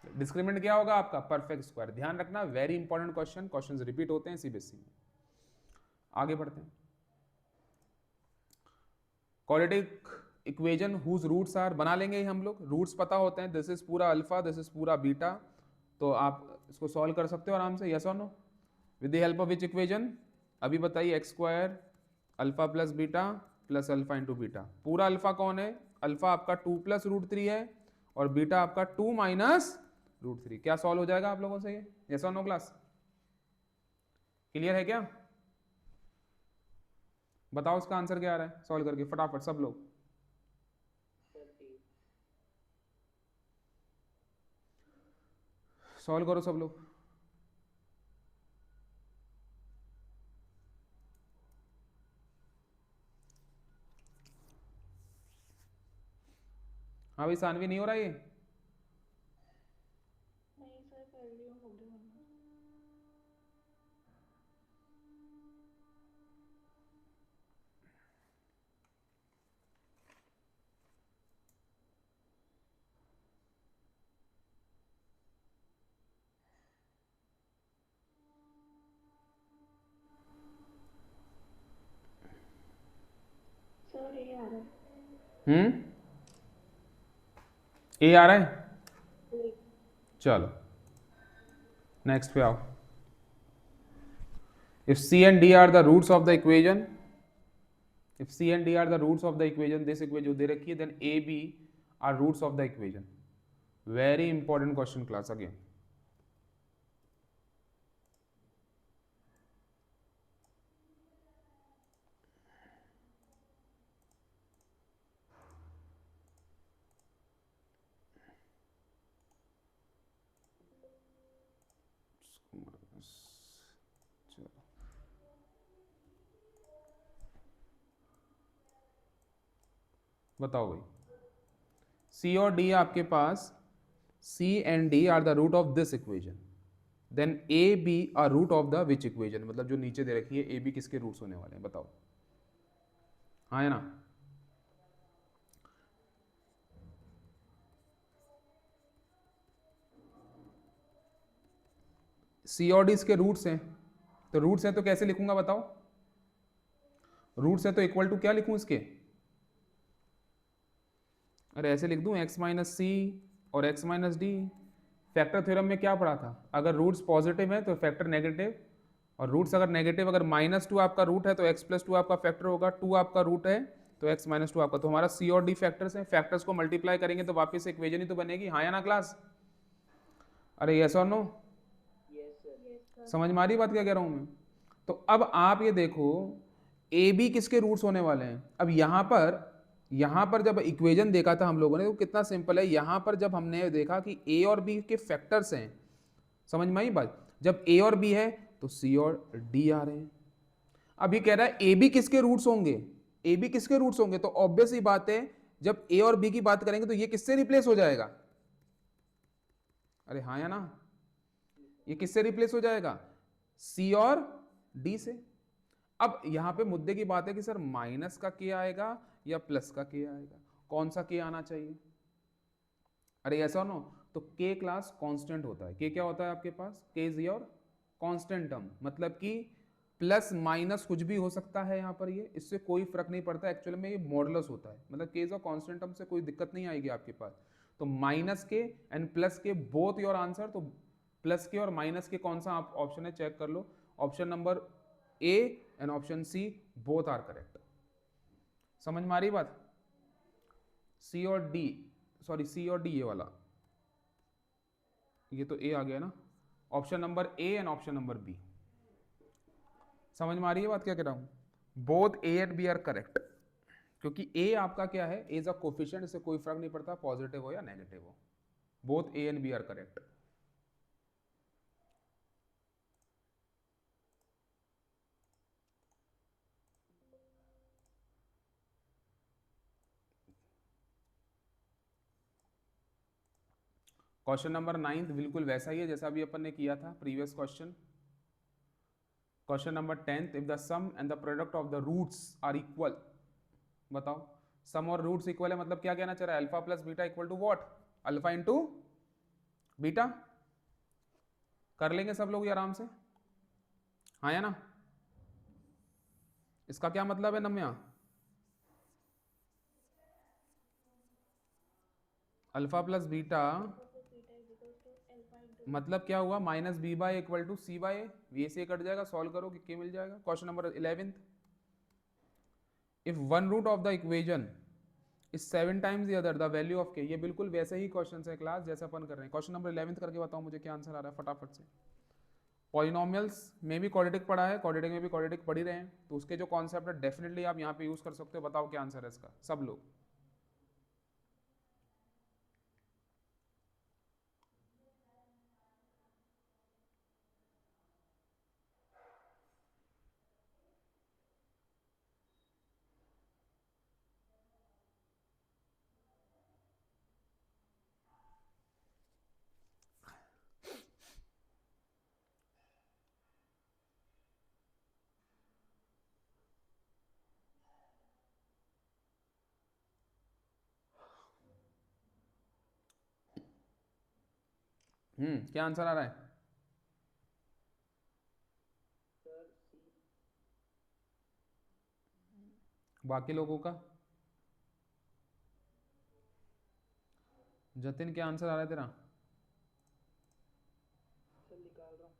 डिस्क्रिमिनेंट क्या होगा आपका? Perfect square. ध्यान रखना, very important question. Questions repeat होते हैं सीबीएसई में. आगे बढ़ते हैं. Quadratic equation whose roots are, बना लेंगे हम लोग, रूट्स पता होते हैं. दिस इज पूरा अल्फा, दिस इज पूरा बीटा, तो आप इसको सॉल्व कर सकते हो आराम से. यस और no? With the help of which equation? अभी बताइए. X square alpha plus beta plus alpha into beta. पूरा अल्फा कौन है? अल्फा आपका 2 प्लस रूट 3 है, और बीटा आपका 2 माइनस रूट 3. क्या सॉल्व हो जाएगा आप लोगों से ये? यस और नो क्लास? क्लियर है क्या? बताओ इसका आंसर क्या आ रहा है सॉल्व करके फटाफट सब लोग. 30. सॉल्व करो सब लोग. हाँ भाई, सानवी नहीं हो रहा ये? नहीं सर, कर रही हूँ, हो गया वरना. सर ये आ रहा है. ए आ रहा है? नहीं. चलो नेक्स्ट पे आओ. If C and D are the roots of the equation, if C and D are the roots of the equation, this equation जो दे रखी है, then A B are roots of the equation. Very important question class again. बताओ भाई, C और D आपके पास, C and D are the root of this equation, then A B are root of the which equation. मतलब जो नीचे दे रखी है ए बी किसके रूट्स होने वाले हैं बताओ? हाँ है ना? सी और डी इसके रूट्स हैं, तो रूट्स हैं तो कैसे लिखूंगा बताओ? रूट्स है तो इक्वल टू क्या लिखूं इसके? अरे ऐसे लिख दूं x माइनस सी और x minus D. Factor theorem में क्या पढ़ा था? अगर रूट्स पॉजिटिव है तो फैक्टर नेगेटिव, और रूट्स अगर नेगेटिव, अगर -2 आपका रूट है तो x + 2 आपका फैक्टर होगा, 2 आपका रूट है तो x - 2 आपका. तो हमारा सी और डी फैक्टर्स हैं. फैक्टर्स को मल्टीप्लाई करेंगे तो वापस इक्वेशन ही तो बनेगी. हाँ या ना क्लास? अरे यस और no? Yes, sir. Yes sir. समझ में आ रही बात क्या कह रहा हूं मैं? तो अब आप ये देखो, ए बी किसके रूट्स होने वाले हैं? अब यहाँ पर जब इक्वेशन देखा था हम लोगों ने, तो कितना सिंपल है. यहाँ पर जब हमने देखा कि ए और बी के फैक्टर्स हैं, समझ में आई बात? जब ए और बी है तो सी और डी आ रहे हैं. अभी कह रहा है ए बी किसके रूट्स होंगे? ए बी किसके रूट्स होंगे? तो ऑब्वियस ही बात है जब ए और बी की बात करेंगे तो ये किससे रिप्लेस हो जाएगा? अरे हाँ या ना, ये किससे रिप्लेस हो जाएगा? सी और डी से। अब यहां पे मुद्दे की बात है कि सर माइनस का के आएगा या प्लस का के आएगा, कौन सा के आना चाहिए? अरे ऐसा नो, तो के क्लास कांस्टेंट होता है। के क्या होता है आपके पास? के इज योर कांस्टेंट टर्म, मतलब कि प्लस माइनस कुछ भी हो सकता है यहाँ पर, ये इससे कोई फर्क नहीं पड़ता। एक्चुअली में ये मॉडुलस होता है, मतलब के इज अ कांस्टेंट टर्म से कोई दिक्कत नहीं आएगी आपके पास। तो माइनस के एंड प्लस के बोथ योर आंसर। तो प्लस के और माइनस के कौन सा आप ऑप्शन है चेक कर लो। Option number A and option C both are correct. समझ में आ रही बात? सी और डी, सॉरी सी और डी ये वाला, ये तो ए आ गया ना। Option number A and option number B. समझ में आ रही है बात क्या कह रहा हूं? Both A and B are correct, क्योंकि ए आपका क्या है? ए इज अ कोफिशिएंट, इससे कोई फर्क नहीं पड़ता पॉजिटिव हो या नेगेटिव हो। Both A and B are correct. Question number 9 बिल्कुल वैसा ही है जैसा अभी अपन ने किया था previous question. Question number 10, if the sum and the product of the roots are equal. बताओ, सम और रूट्स इक्वल है मतलब क्या कहना चाह रहा है? Alpha plus beta equal to what? Alpha into beta. कर लेंगे सब लोग ये आराम से, हाँ या ना? इसका क्या मतलब है नम्या? अल्फा प्लस बीटा मतलब क्या हुआ? Minus B by equal to C by A. ये से कट जाएगा, सॉल्व करो कि के मिल जाएगा। Question number 11, if one root of the equation is 7 times the other the value of K. ये बिल्कुल वैसे ही क्वेश्चन है क्लास जैसे अपन कर रहे हैं। क्वेश्चन नंबर 11 करके बताओ मुझे क्या आंसर आ रहा है फटाफट से। पॉलिनोमियल्स में भी क्वाड्रेटिक पढ़ा है, क्वाड्रेटिक में भी क्वाड्रेटिक पढ़ ही रहे हैं, तो उसके जो कॉन्सेप्ट है डेफिनेटली आप यहाँ पे यूज कर सकते हो। बताओ क्या आंसर है इसका सब लोग। क्या आंसर आ रहा है? सर सी। बाकी लोगों का? जतिन क्या आंसर आ रहा है तेरा? सर निकाल रहा हूँ।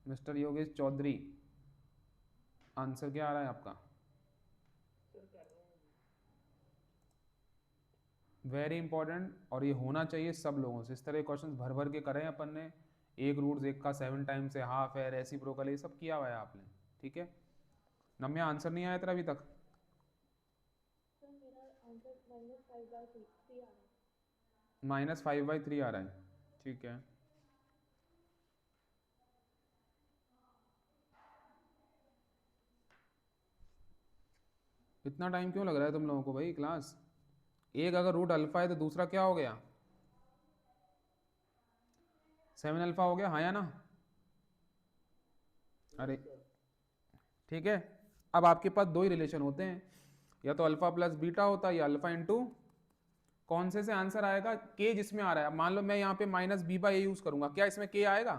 मिस्टर योगेश चौधरी, आंसर क्या आ रहा है आपका? सर कर रहा हूँ। वेरी इंपॉर्टेंट, और ये होना चाहिए सब लोगों से। इस तरह के क्वेश्चंस भर भर के करें अपन ने। एक रूट्स एक का 7 टाइम्स से हाफ है, रेसिप्रोकल, ये सब किया हुआ है आपने, ठीक है। नम्या आंसर नहीं आया तेरा अभी तक? सर मेरा आंसर -5/3 आ रहा है। -5/3 आ रहा है, ठीक है। इतना टाइम क्यों लग रहा है तुम लोगों को भाई क्लास? एक अगर रूट अल्फा है तो दूसरा क्या हो गया? 7 अल्फा हो गया, हाँ या ना? अरे ठीक है। अब आपके पास दो ही रिलेशन होते हैं, या तो अल्फा प्लस बीटा होता है या अल्फा इंटू कौन से आंसर आएगा? के जिसमें आ रहा है। मान लो मैं यहाँ पे minus B by A use करूंगा, क्या इसमें के आएगा?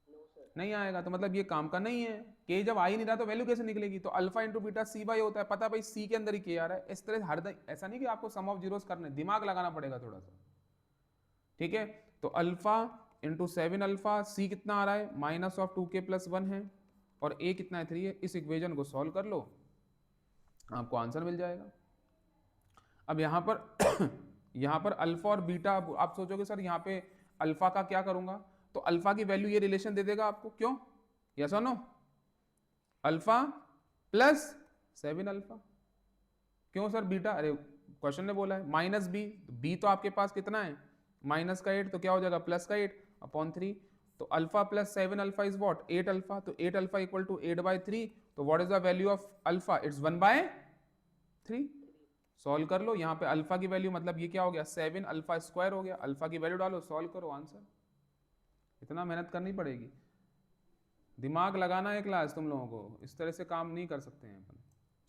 नो सर। नहीं आएगा, तो मतलब ये काम का नहीं है। के जब आ ही नहीं रहा तो वैल्यू कैसे निकलेगी? तो alpha into beta C by होता है, पता भाई सी के अंदर ही के आ रहा है। इस तरह हर ऐसा नहीं कि आपको सम ऑफ जीरोस करने, दिमाग लगाना पड़ेगा थोड़ा सा, ठीक है। तो अल्फा इंटू 7 अल्फा, सी कितना आ रहा है? -2k+1 है, और ए कितना है? 3 है। इस इक्वेशन को सॉल्व कर लो, आपको आंसर मिल जाएगा। अब यहाँ पर यहाँ पर अल्फा और बीटा, आप सोचोगे सर यहाँ पे अल्फा का क्या करूंगा? तो अल्फा की वैल्यू ये रिलेशन दे देगा आपको, क्यों? यस और नो? Alpha plus 7 alpha. क्यों सर बीटा? अरे क्वेश्चन ने बोला है माइनस बी, बी तो आपके पास कितना है? -8, तो क्या हो जाएगा? +8/3। तो alpha plus 7 alpha is what 8 alpha, तो 8 अल्फा इक्वल टू 8/3, तो what is the value of alpha, it's 1/3। Solve कर लो, यहाँ पे अल्फा की वैल्यू मतलब ये क्या हो गया 7 अल्फा स्क्वायर हो गया, अल्फा की वैल्यू डालो, सॉल्व करो, आंसर। इतना मेहनत करनी पड़ेगी, दिमाग लगाना है क्लास तुम लोगों को, इस तरह से काम नहीं कर सकते हैं अपन।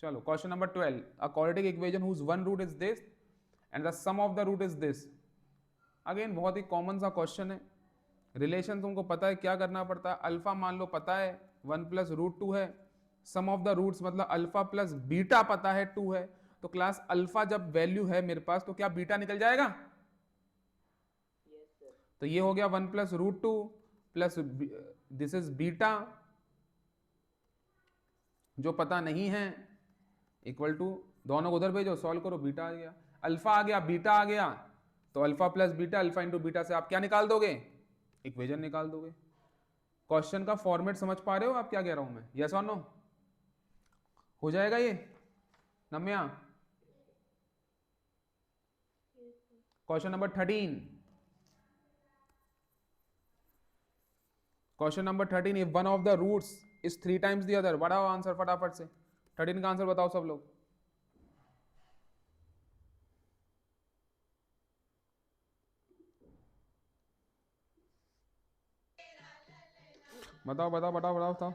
चलो question number 12, a quadratic equation whose one root is this and the sum of the root is this. Again बहुत ही कॉमन सा क्वेश्चन है, रिलेशन तुमको पता है क्या करना पड़ता है, अल्फा मान लो पता है 1 + √2 है, सम ऑफ द रूट्स मतलब अल्फा प्लस बीटा पता है 2 है, तो क्लास अल्फा जब वैल्यू है मेरे पास तो क्या बीटा निकल जाएगा, यस सर। तो ये हो गया 1 + √2 प्लस दिस इज बीटा जो पता नहीं है, इक्वल टू दोनों को उधर भेजो, सॉल्व करो, बीटा आ गया, अल्फा आ गया, बीटा आ गया, तो alpha plus beta, alpha into beta से आप क्या निकाल दोगे, इक्वेशन निकाल दोगे। क्वेश्चन का फॉर्मेट समझ पा रहे हो आप क्या कह रहा हूं मैं, यस और नो, हो जाएगा ये नम्या। Yes, sir. Question number 13, question number 13, if one of the roots is 3 times the other, बताओ आंसर फटाफट से, 13 का आंसर बताओ सब लोग, बताओ बताओ बताओ बताओ बताओ।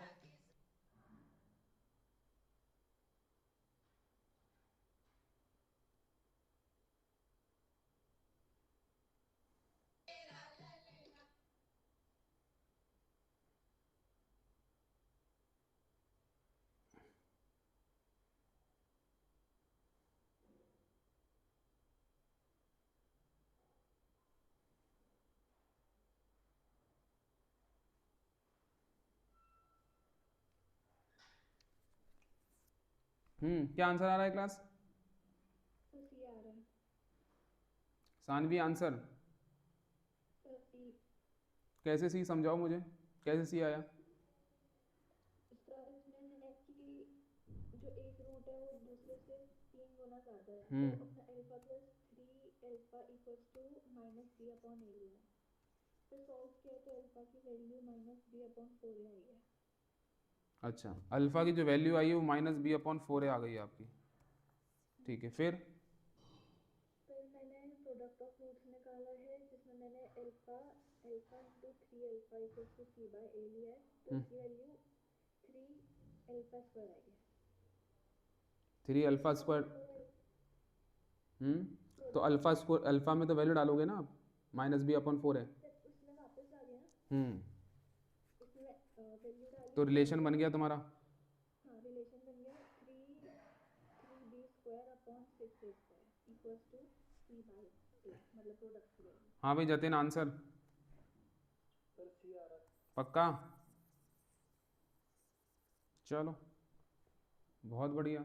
क्या आंसर आ रहा है क्लास, तो सी आ रहा है। सानवी आंसर सर सी। कैसे, सी समझाओ मुझे, कैसे सी आया। सर इसमें मैंने एक्चुअली जो एक रूट है वो दूसरे से 3 गुना ज़्यादा है, तो हम्म अपना alpha plus 3 alpha equals to -b/a लिया है। फिर सॉल्व किया तो अल्फा की वैल्यू -b/4 ही आई है। अच्छा, अल्फा की जो वैल्यू आई है वो -b/4 आ गई आपकी, ठीक है, फिर फिर मैंने प्रोडक्ट ऑफ रूट्स निकाला है, जिसमें मैंने alpha alpha into 3 alpha equals to c/a लिया है, तो इसकी वैल्यू 3 अल्फा स्क्वायर आई है। 3 अल्फा स्क्वायर, तो अल्फा स्क्वायर, अल्फा में तो वैल्यू डालोगे ना आप, -b/4 है, फिर उसमें वापस आ गया ना, हम्म इसमें वैल्यू डाली तो तो रिलेशन बन गया तुम्हारा, हाँ रिलेशन बन गया 3b² upon 6a² equals to c/a, मतलब प्रोडक्ट की वैल्यू। हाँ भाई जतिन आंसर सर सी आ रहा है। पक्का, चलो बहुत बढ़िया।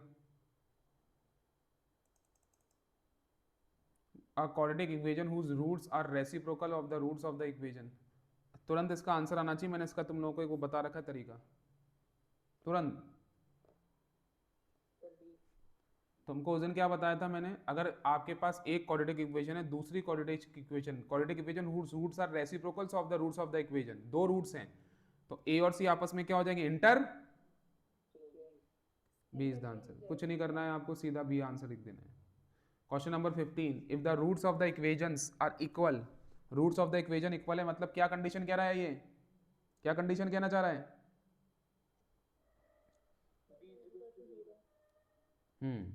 A quadratic equation whose roots are reciprocal of the roots of the equation, तुरंत इसका आंसर आना चाहिए, मैंने इसका तुम लोगों को एक वो बता रखा है तरीका, तुरंत। Sir D. तुमको उस दिन क्या बताया था मैंने, अगर आपके पास एक क्वाड्रेटिक इक्वेशन है, दूसरी quadratic equation whose roots are reciprocals of the roots of the equation, दो रूट्स हैं, तो ए और सी आपस में क्या हो जाएंगे, interchange. B is the answer, कुछ नहीं करना है आपको, सीधा बी आंसर लिख देना है। Question number 15, if the roots of the equations are equal, roots of the equation equal है मतलब क्या कंडीशन कह रहा है ये, क्या कंडीशन कहना चाह रहा है, बी इज टू 0।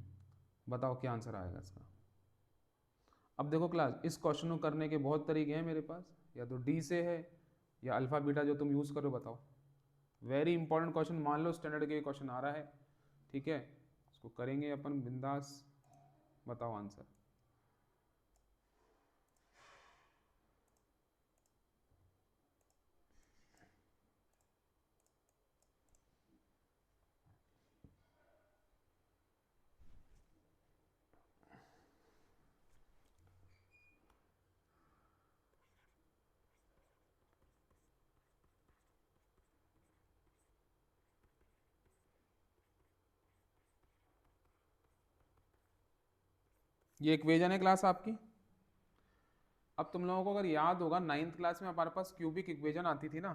बताओ क्या आंसर आएगा इसका। अब देखो क्लास, इस क्वेश्चन को करने के बहुत तरीके हैं मेरे पास, या तो डी से है या अल्फा बीटा जो तुम यूज़ करो, बताओ। वेरी इंपॉर्टेंट क्वेश्चन, मान लो स्टैंडर्ड के क्वेश्चन आ रहा है, ठीक है, इसको करेंगे अपन बिंदास, बताओ आंसर। ये इक्वेशन है क्लास आपकी, अब तुम लोगों को अगर याद होगा 9th क्लास में हमारे पास क्यूबिक इक्वेशन आती थी ना,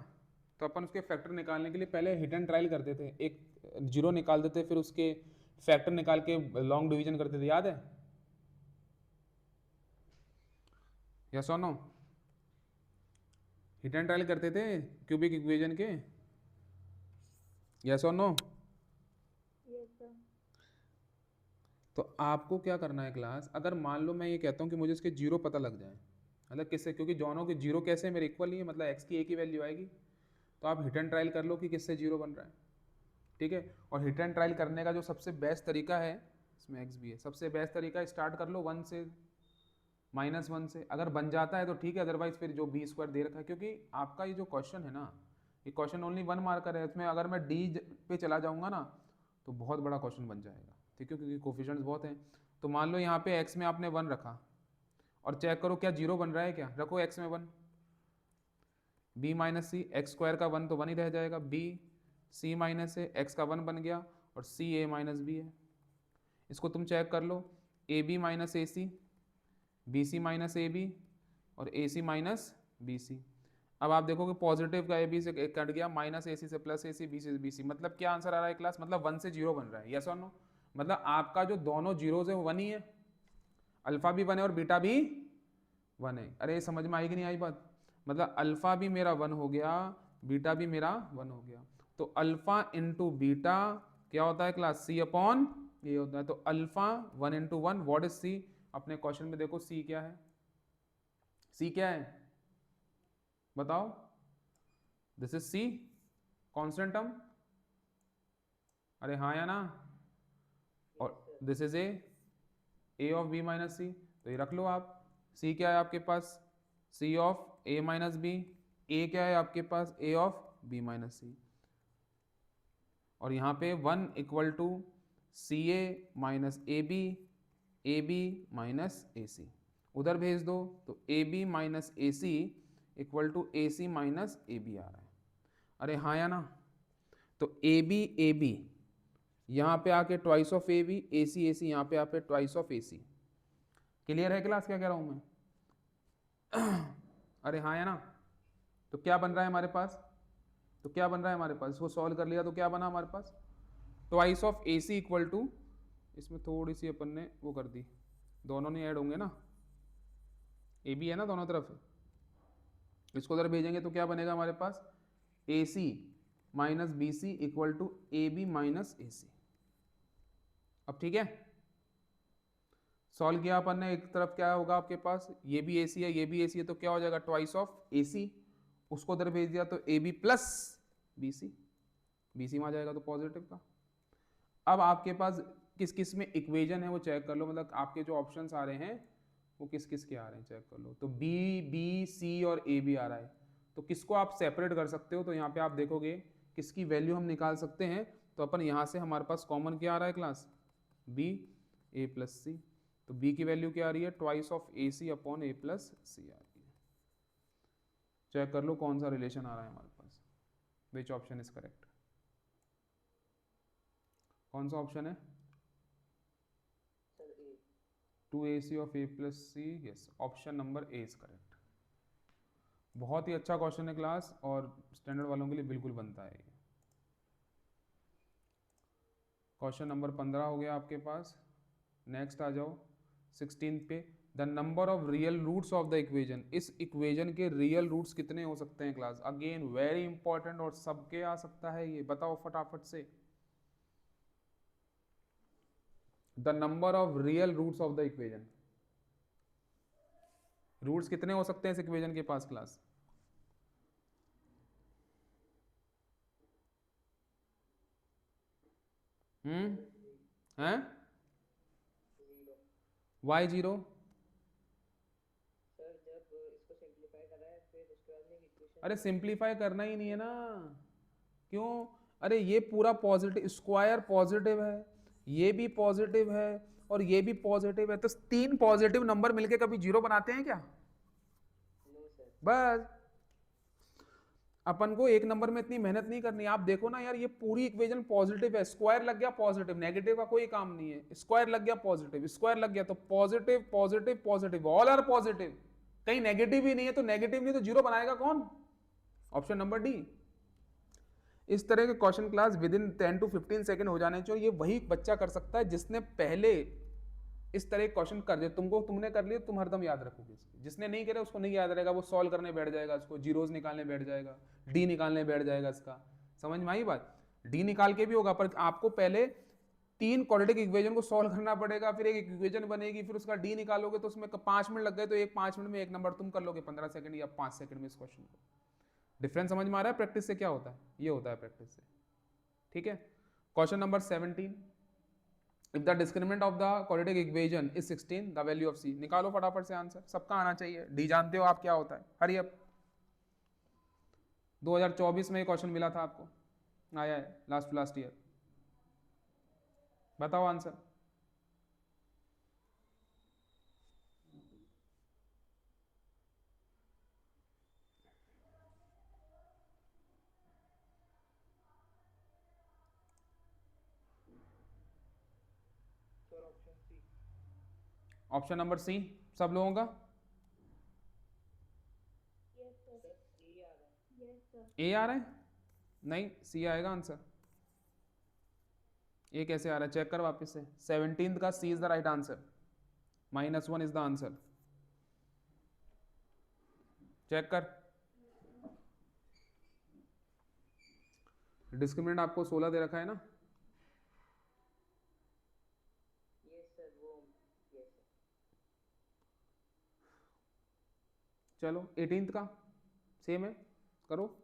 तो अपन उसके फैक्टर निकालने के लिए पहले हिट एंड ट्रायल करते थे, एक जीरो निकाल देते, फिर उसके फैक्टर निकाल के लॉन्ग डिवीजन करते थे, याद है? यस और नो? हिट एंड ट्रायल करते थे क्यूबिक इक्वेशन के, यस और नो? Yes sir. तो आपको क्या करना है क्लास, अगर मान लो मैं ये कहता हूँ कि मुझे इसके जीरो पता लग जाए, मतलब किससे, क्योंकि दोनों के जीरो कैसे हैं, मेरे इक्वल नहीं है, मतलब एक्स की एक ही वैल्यू आएगी, तो आप हिट एंड ट्रायल कर लो कि किससे जीरो बन रहा है, ठीक है? और हिट एंड ट्रायल करने का जो सबसे बेस्ट तरीका है, इसमें एक्स भी है, सबसे बेस्ट तरीका स्टार्ट कर लो 1 से, -1 से, अगर बन जाता है तो ठीक है, अदरवाइज फिर जो बी स्क्वायर दे रखा है, क्योंकि आपका ये जो क्वेश्चन है ना, ये क्वेश्चन ओनली 1 मार्कर है, इसमें अगर मैं डी पे चला जाऊंगा ना तो बहुत बड़ा क्वेश्चन बन जाएगा, ठीक है, क्योंकि कोफिशिएंट्स बहुत हैं। तो मान लो यहाँ पे एक्स में आपने 1 रखा और चेक करो क्या जीरो बन रहा है, क्या रखो एक्स में 1, बी माइनस सी, एक्स स्क्वायर का 1 तो 1 ही रह जाएगा, बी सी माइनस ए, एक्स का 1 बन गया, और सी ए माइनस बी है। इसको तुम चेक कर लो, A B minus A C, B C minus A B, और ए सी माइनस बी सी। अब आप देखोगे पॉजिटिव का ए बी से कट गया, माइनस ए सी से प्लस ए सी, बी सी से बी सी, मतलब क्या आंसर आ रहा है क्लास, मतलब 1 से 0 बन रहा है, यस और नो? मतलब आपका जो दोनों जीरोज है वो 1 ही है, अल्फा भी 1 है और बीटा भी 1 है। अरे समझ में आई कि नहीं आई बात? मतलब अल्फा भी मेरा 1 हो गया, बीटा भी मेरा 1 हो गया, तो अल्फा इंटू बीटा क्या होता है क्लास, सी अपॉन ये होता है। तो alpha 1 into 1 what is C, अपने क्वेश्चन में देखो सी क्या है, सी क्या है बताओ, this is C, constant term, अरे हाँ या ना? और this is A of B minus C, तो ये रख लो आप, सी क्या है आपके पास, C of A minus B, A क्या है आपके पास, A of B minus C, और यहाँ पे 1 equal to C A minus A B minus A C, उधर भेज दो तो A B minus A C equal to A C minus A B आ रहा है, अरे हाँ या ना? तो ए बी यहाँ पे आके twice of A B, A C यहाँ पे आके twice of A C, clear है क्लास क्या कह रहा हूँ मैं? अरे हाँ या ना? तो क्या बन रहा है हमारे पास, तो क्या बन रहा है हमारे पास, इसको सॉल्व कर लिया तो क्या बना हमारे पास, twice of A C equal to, इसमें थोड़ी सी अपन ने वो कर दी, दोनों नहीं ऐड होंगे ना, ए बी है ना दोनों तरफ, इसको उधर भेजेंगे तो क्या बनेगा हमारे पास, A C minus B C equal to A B minus A C. अब ठीक है, सॉल्व किया अपन ने, एक तरफ क्या होगा आपके पास, ये भी ए सी है, ये भी ए सी है, तो क्या हो जाएगा ट्वाइस ऑफ ए सी, उसको उधर भेज दिया तो A B plus B C, B C में आ जाएगा तो पॉजिटिव का। अब आपके पास किस किस में इक्वेशन है वो चेक कर लो, मतलब आपके जो ऑप्शंस आ रहे हैं वो किस किस के आ रहे हैं चेक कर लो, तो बी बी सी और ए बी आ रहा है, तो किसको आप सेपरेट कर सकते हो, तो यहाँ पे आप देखोगे किसकी वैल्यू हम निकाल सकते हैं, तो अपन यहाँ से हमारे पास कॉमन क्या आ रहा है class, B A plus C, तो बी की वैल्यू क्या आ रही है, twice of A C upon A plus C आ रही है, चेक कर लो कौन सा रिलेशन आ रहा है हमारे पास, विच ऑप्शन इज करेक्ट, कौन सा ऑप्शन है, sir A, 2ac of A plus C, yes option number A is correct. बहुत ही अच्छा क्वेश्चन है क्लास, और स्टैंडर्ड वालों के लिए बिल्कुल बनता है ये। क्वेश्चन नंबर 15 हो गया आपके पास, नेक्स्ट आ जाओ 16 पे, the number of real roots of the equation, इस इक्वेशन के रियल रूट्स कितने हो सकते हैं क्लास, अगेन वेरी इंपॉर्टेंट और सबके आ सकता है ये, बताओ फटाफट से, the number of real roots of the equation, roots कितने हो सकते हैं इस इक्वेशन के पास क्लास, हैं, जीरो। वाई जीरो, सर जब इसको सिंप्लीफाई करा है फिर उसके बाद में एक इक्वेशन, अरे सिंप्लीफाई करना ही नहीं है ना, क्यों, अरे ये पूरा पॉजिटिव, स्क्वायर पॉजिटिव है, ये भी पॉजिटिव है और ये भी पॉजिटिव है, तो 3 पॉजिटिव नंबर मिलके कभी जीरो बनाते हैं क्या, नो सर। बस अपन को एक नंबर में इतनी मेहनत नहीं करनी, आप देखो ना यार ये पूरी इक्वेशन पॉजिटिव है, स्क्वायर लग गया पॉजिटिव, नेगेटिव का कोई काम नहीं है, स्क्वायर लग गया पॉजिटिव, स्क्वायर लग गया तो positive positive positive, all are positive, कहीं नेगेटिव ही नहीं है, तो नेगेटिव नहीं तो जीरो बनाएगा कौन? Option number D. इस तरह के question class within 10 to 15 second हो जाने चाहिए। ये वही बच्चा कर सकता है जिसने पहले इस तरह क्वेश्चन कर दिया। तुमने कर लिया, तुम हरदम याद रखोगे इसको। जिसने नहीं करे उसको नहीं याद रहेगा, वो सॉल्व करने बैठ जाएगा, उसको जीरोज निकालने बैठ जाएगा, डी निकालने बैठ जाएगा। इसका समझ में आई बात? डी निकाल के भी होगा, पर आपको पहले 3 क्वाड्रेटिक इक्वेशन को सॉल्व करना पड़ेगा, फिर एक इक्वेशन बनेगी, फिर उसका डी निकालोगे, तो उसमें 5 मिनट लग गए, तो 5 मिनट में एक नंबर तुम कर लोगे 15 सेकंड या 5 सेकंड में इस क्वेश्चन को। डिफरेंस समझ में आ रहा है? प्रैक्टिस से क्या होता है, ये होता है प्रैक्टिस से। ठीक है। Question number 17, if the discriminant of the quadratic equation is 16, the value of C. निकालो फटाफट से आंसर, सबका आना चाहिए। डी जानते हो आप क्या होता है? Hurry up. 2024 में ये क्वेश्चन मिला था आपको, आया है लास्ट ईयर। बताओ answer. Sir option C. Option number C सब लोगों का? Yes sir. सर ए आ रहा है। Yes sir. ए आ रहा है? नहीं, सी आएगा आंसर। ए कैसे आ रहा है? चेक कर वापस से। 17 का C is the right answer, -1 is the answer. Check कर। डिस्क्रिमिनेंट आपको 16 दे रखा है ना? यस सर, वो यस सर। चलो 18 का सेम है, करो।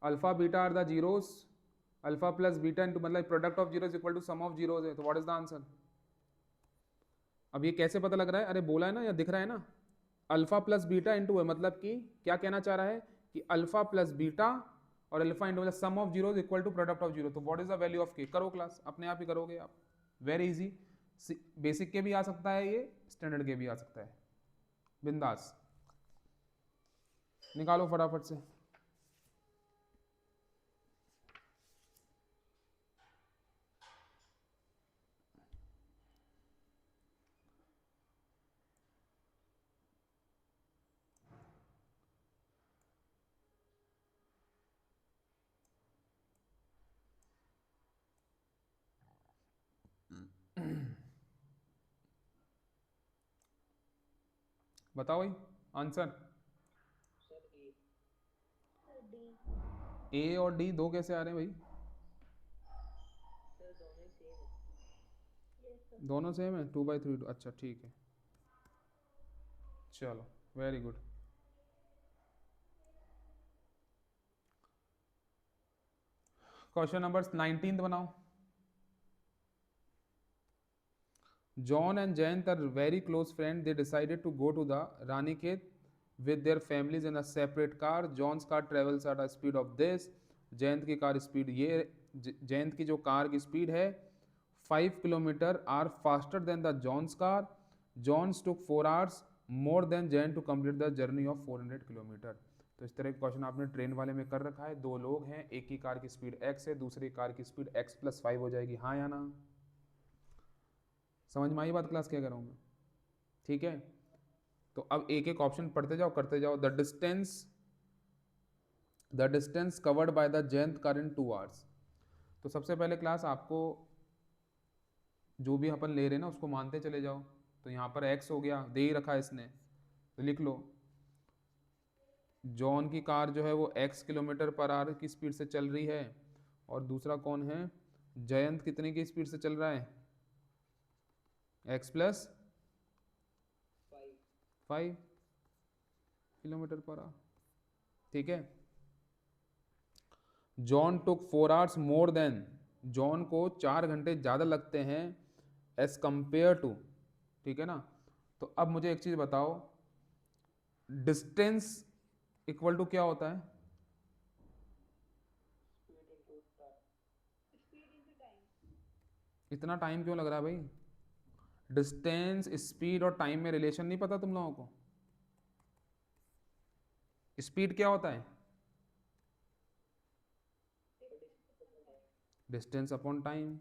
Alpha beta are the zeros, alpha plus beta into मतलब product of zeros equal to sum of zeros है, तो व्हाट इज द आंसर? अब ये कैसे पता लग रहा है? अरे बोला है ना या दिख रहा है ना? अल्फा प्लस बीटा इंटू है, मतलब कि क्या कहना चाह रहा है कि अल्फा प्लस बीटा और अल्फा इंटू मतलब sum of zeros equal to product of zero, तो what is the value of K? करो क्लास, अपने आप ही करोगे आप, वेरी इजी। बेसिक के भी आ सकता है ये, स्टैंडर्ड के भी आ सकता है, बिंदास। निकालो फटाफट से। बताओ भाई answer. Sir A. Sir D. A और डी दो कैसे आ रहे हैं भाई? सर दोनों ही सेम है। Yes sir. दोनों सेम है, 2/3। अच्छा ठीक है, चलो वेरी गुड। क्वेश्चन नंबर 19 बनाओ। John and Jayant are very close friends. They decided to go to the Ranikhet with their families in a separate car. John's car travels at a speed of this. Jayant की car speed ये, जयंत की जो car की speed है 5 kilometre are faster than the John's car. John's took 4 hours more than Jayant to complete the journey of 400 kilometre. तो इस तरह का क्वेश्चन आपने ट्रेन वाले में कर रखा है। दो लोग हैं, एक की कार की स्पीड x है, दूसरी कार की स्पीड x+5 हो जाएगी, हाँ या ना? समझ में आई बात क्लास? क्या करूँगा? ठीक है, तो अब एक एक ऑप्शन पढ़ते जाओ, करते जाओ। The distance covered by the Jayant car in 2 hours. तो सबसे पहले क्लास आपको जो भी अपन ले रहे हैं ना उसको मानते चले जाओ। तो यहाँ पर x हो गया, दे ही रखा है इसने, तो लिख लो जॉन की कार जो है वो x किलोमीटर पर आवर की स्पीड से चल रही है, और दूसरा कौन है? जयंत कितने की स्पीड से चल रहा है? x+5 kilometre per our. ठीक है। जॉन टुक 4 hours मोर देन, जॉन को 4 घंटे ज़्यादा लगते हैं एज कंपेयर टू, ठीक है ना? तो अब मुझे एक चीज़ बताओ, डिस्टेंस इक्वल टू क्या होता है? Speed into time. Speed into time. इतना टाइम क्यों लग रहा है भाई? डिस्टेंस, स्पीड और टाइम में रिलेशन नहीं पता तुम लोगों को? स्पीड क्या होता है? Distance upon time.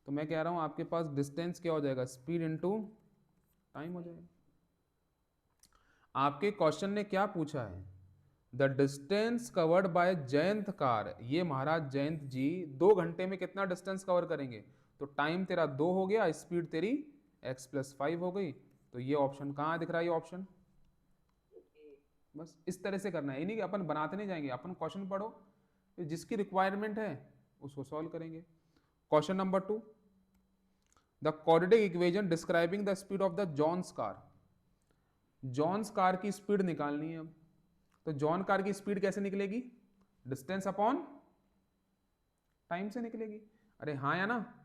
तो मैं कह रहा हूं आपके पास डिस्टेंस क्या हो जाएगा? स्पीड इनटू टाइम हो जाएगा। आपके क्वेश्चन ने क्या पूछा है? The distance covered by Jayant car, ये महाराज जयंत जी 2 घंटे में कितना डिस्टेंस कवर करेंगे? तो टाइम तेरा 2 हो गया, स्पीड तेरी x+5 हो गई। तो ये ऑप्शन कहाँ दिख रहा है? ये ऑप्शन बस इस तरह से करना है, ये नहीं कि अपन बनाते नहीं जाएंगे, अपन क्वेश्चन पढ़ो, फिर जिसकी रिक्वायरमेंट है उसको सॉल्व करेंगे। Question number 2, the quadratic equation describing the speed of the John's car. John's car की स्पीड निकालनी है अब। तो जॉन कार की स्पीड कैसे निकलेगी? डिस्टेंस अपॉन टाइम से निकलेगी। अरे हाँ या ना?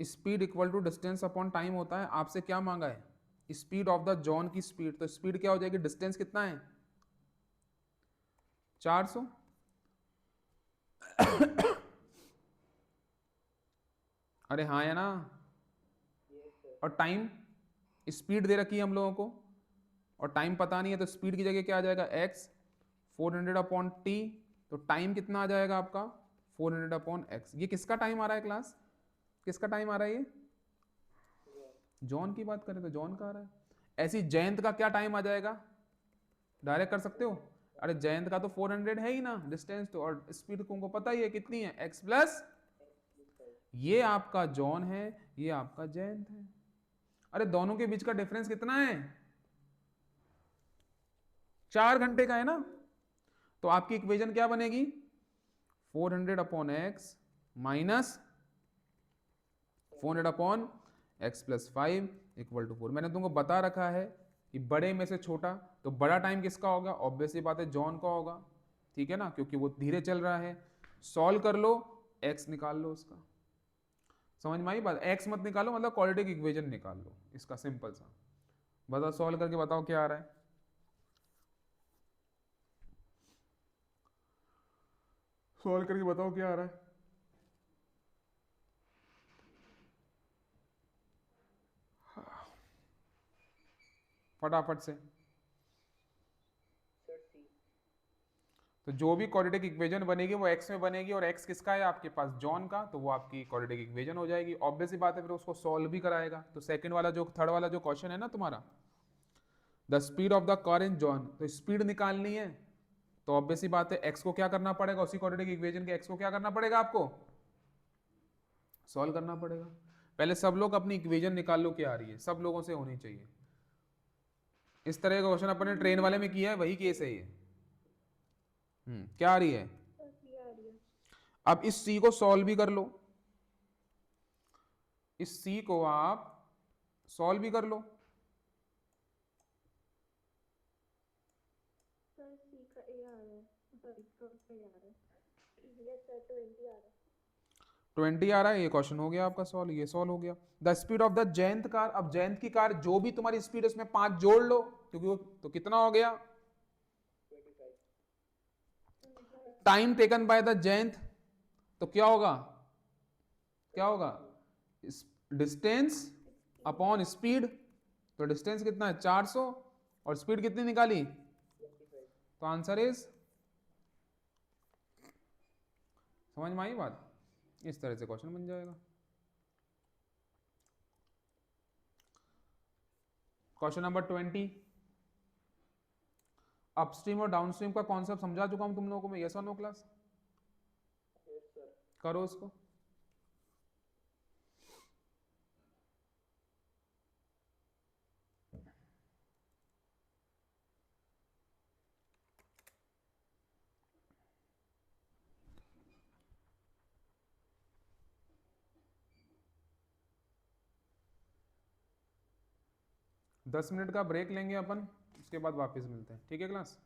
Speed equal to distance upon time होता है। आपसे क्या मांगा है? स्पीड ऑफ द जॉन की स्पीड। तो स्पीड क्या हो जाएगी? डिस्टेंस कितना है? 400। अरे हाँ या ना? और टाइम, स्पीड दे रखी है हम लोगों को और टाइम पता नहीं है, तो स्पीड की जगह क्या आ जाएगा? x 400 upon T. तो टाइम कितना आ जाएगा आपका? 400 अपॉन एक्स। ये किसका टाइम आ रहा है क्लास? किसका टाइम आ रहा है? ये जॉन की बात करें तो जॉन का आ रहा है। ऐसी जयंत का क्या टाइम आ जाएगा? डायरेक्ट कर सकते हो। अरे जयंत का तो 400 है ही ना डिस्टेंस, तो और स्पीड तुमको पता ही है कितनी है? x+, ये आपका जॉन है, ये आपका जयंत है। अरे दोनों के बीच का डिफरेंस कितना है? 4 घंटे का है ना। तो आपकी इक्वेशन क्या बनेगी? 400 upon x minus 400 upon x+5 equal to 4। मैंने तुमको बता रखा है कि बड़े में से छोटा, तो बड़ा टाइम किसका होगा? ऑब्वियसली बात है जॉन का होगा, ठीक है ना, क्योंकि वो धीरे चल रहा है। सॉल्व कर लो, x निकाल लो उसका। समझ में आई बात? x मत निकालो, मतलब क्वाड्रेटिक इक्वेशन निकाल लो इसका, सिंपल सा। बताओ, सॉल्व करके बताओ क्या आ रहा है। सॉल्व करके बताओ क्या आ रहा है। फटाफट से। सर सी। तो जो भी क्वाड्रेटिक इक्वेशन बनेगी वो x में बनेगी, और x किसका है आपके पास? जॉन का। तो वो आपकी क्वाड्रेटिक इक्वेशन हो जाएगी। ऑब्वियस सी बात है, फिर उसको सॉल्व भी कराएगा। तो सेकंड वाला जो, थर्ड वाला जो क्वेश्चन है ना तुम्हारा, the speed of the car in John, तो स्पीड निकालनी है। तो ऑब्वियस सी बात है x को क्या करना पड़ेगा? उसी क्वाड्रेटिक इक्वेशन के x को क्या करना पड़ेगा आपको? सॉल्व करना पड़ेगा। पहले सब लोग अपनी इक्वेशन निकाल लो क्या आ रही है, सब लोगों से होनी चाहिए। इस तरह का क्वेश्चन अपने ट्रेन वाले में किया है, वही केस है ये। क्या आ रही है? सर सी आ रही है। अब इस c को सॉल्व भी कर लो, इस c को आप सॉल्व भी कर लो। सर सी का ए आ रहा है, सॉरी का ए आ रहा है। यस सर 20 आ रहा है। 20 आ रहा है, ये क्वेश्चन हो गया आपका सॉल्व, ये सॉल्व हो गया। The speed of the Jayant car, अब जयंत की कार जो भी तुम्हारी स्पीड है उसमें 5 जोड़ लो, क्योंकि वो तो कितना हो गया? 25। Time taken by the Jayant, तो क्या होगा? क्या होगा? Distance upon speed. तो डिस्टेंस कितना है? 400, और स्पीड कितनी निकाली? 25। तो आंसर इज, समझ में आई बात? इस तरह से क्वेश्चन बन जाएगा। क्वेश्चन नंबर 20, अपस्ट्रीम और डाउनस्ट्रीम का कॉन्सेप्ट समझा चुका हूं तुम लोगों को मैं, यस और नो क्लास? Yes sir. करो उसको। दस मिनट का ब्रेक लेंगे अपन, उसके बाद वापस मिलते हैं, ठीक है क्लास?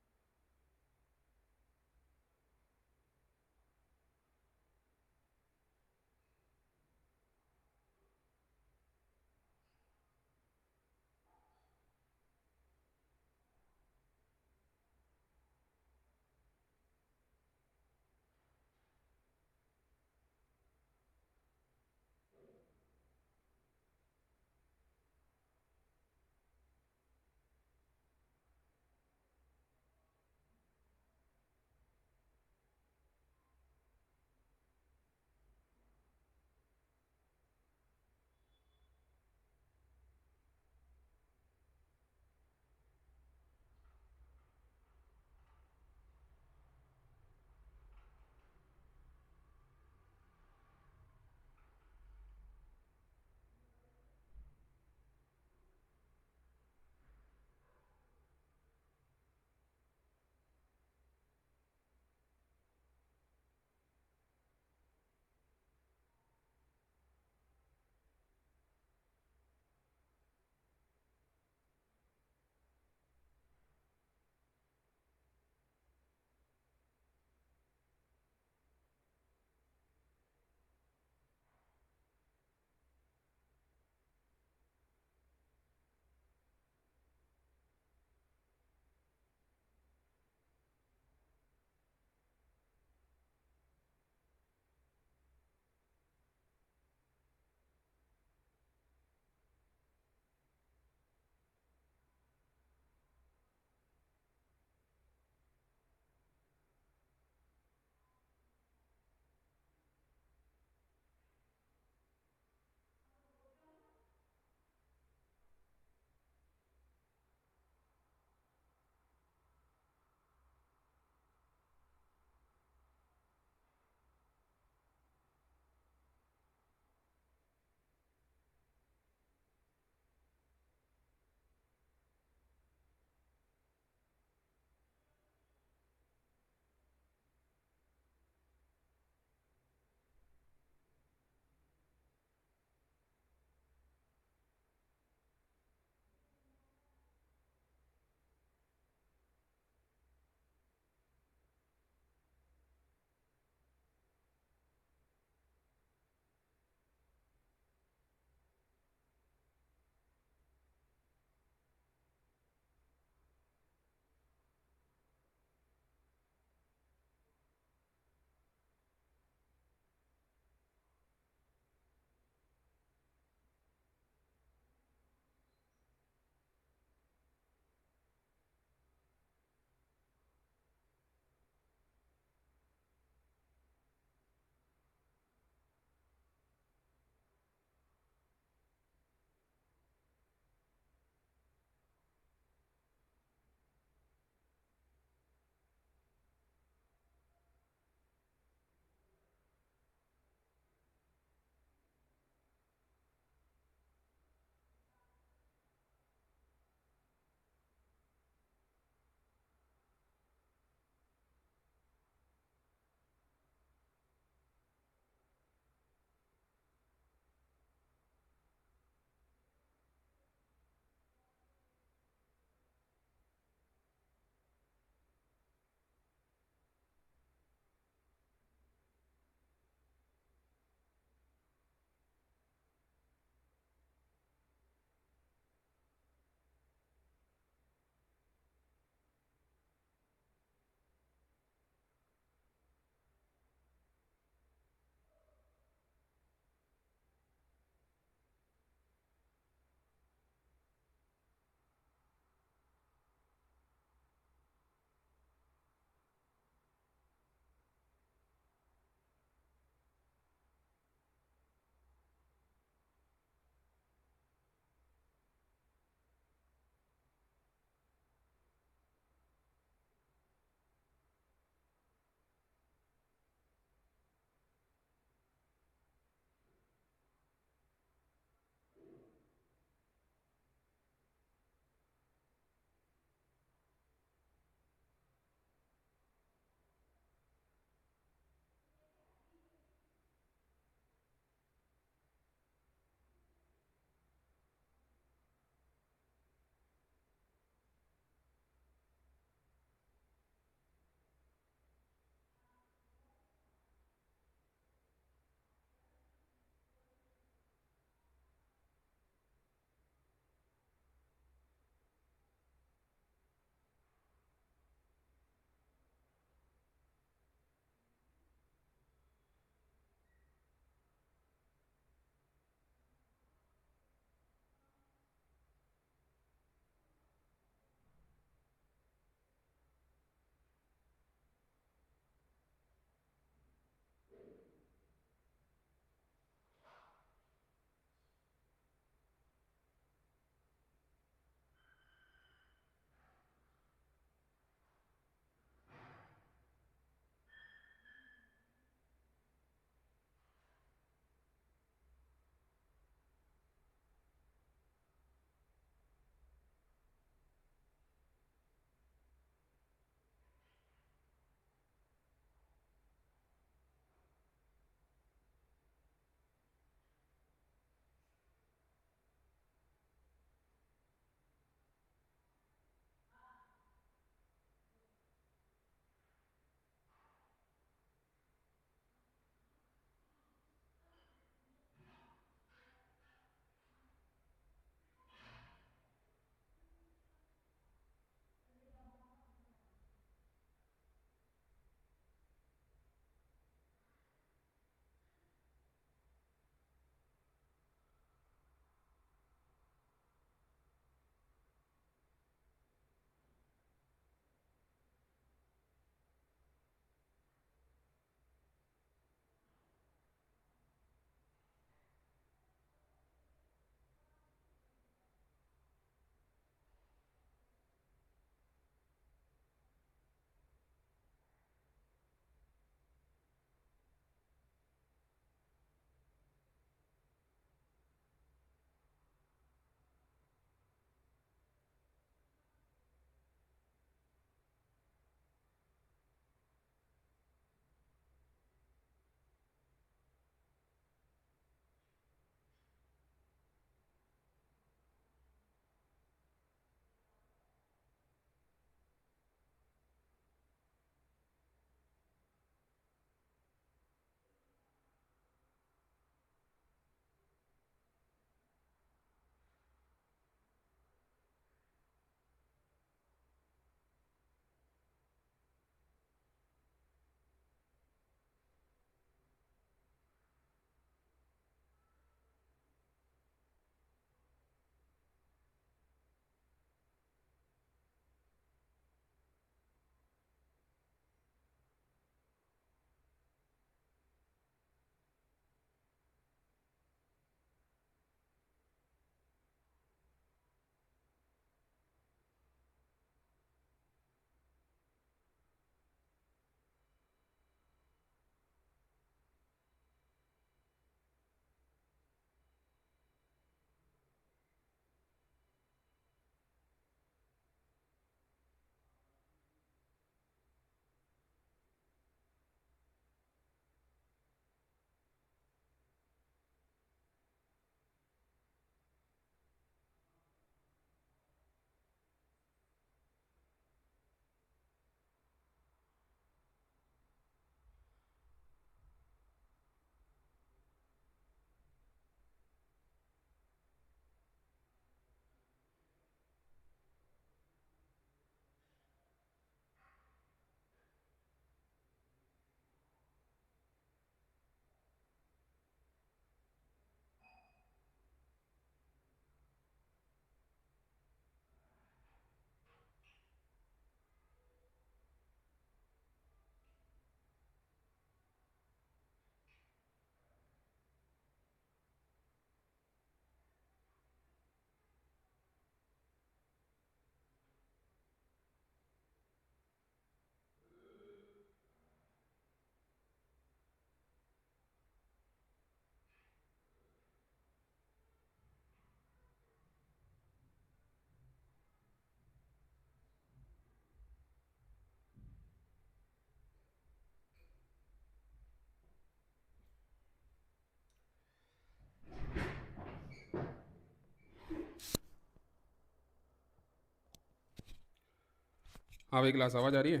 हाँ भाई, क्लास आवाज़ आ रही है?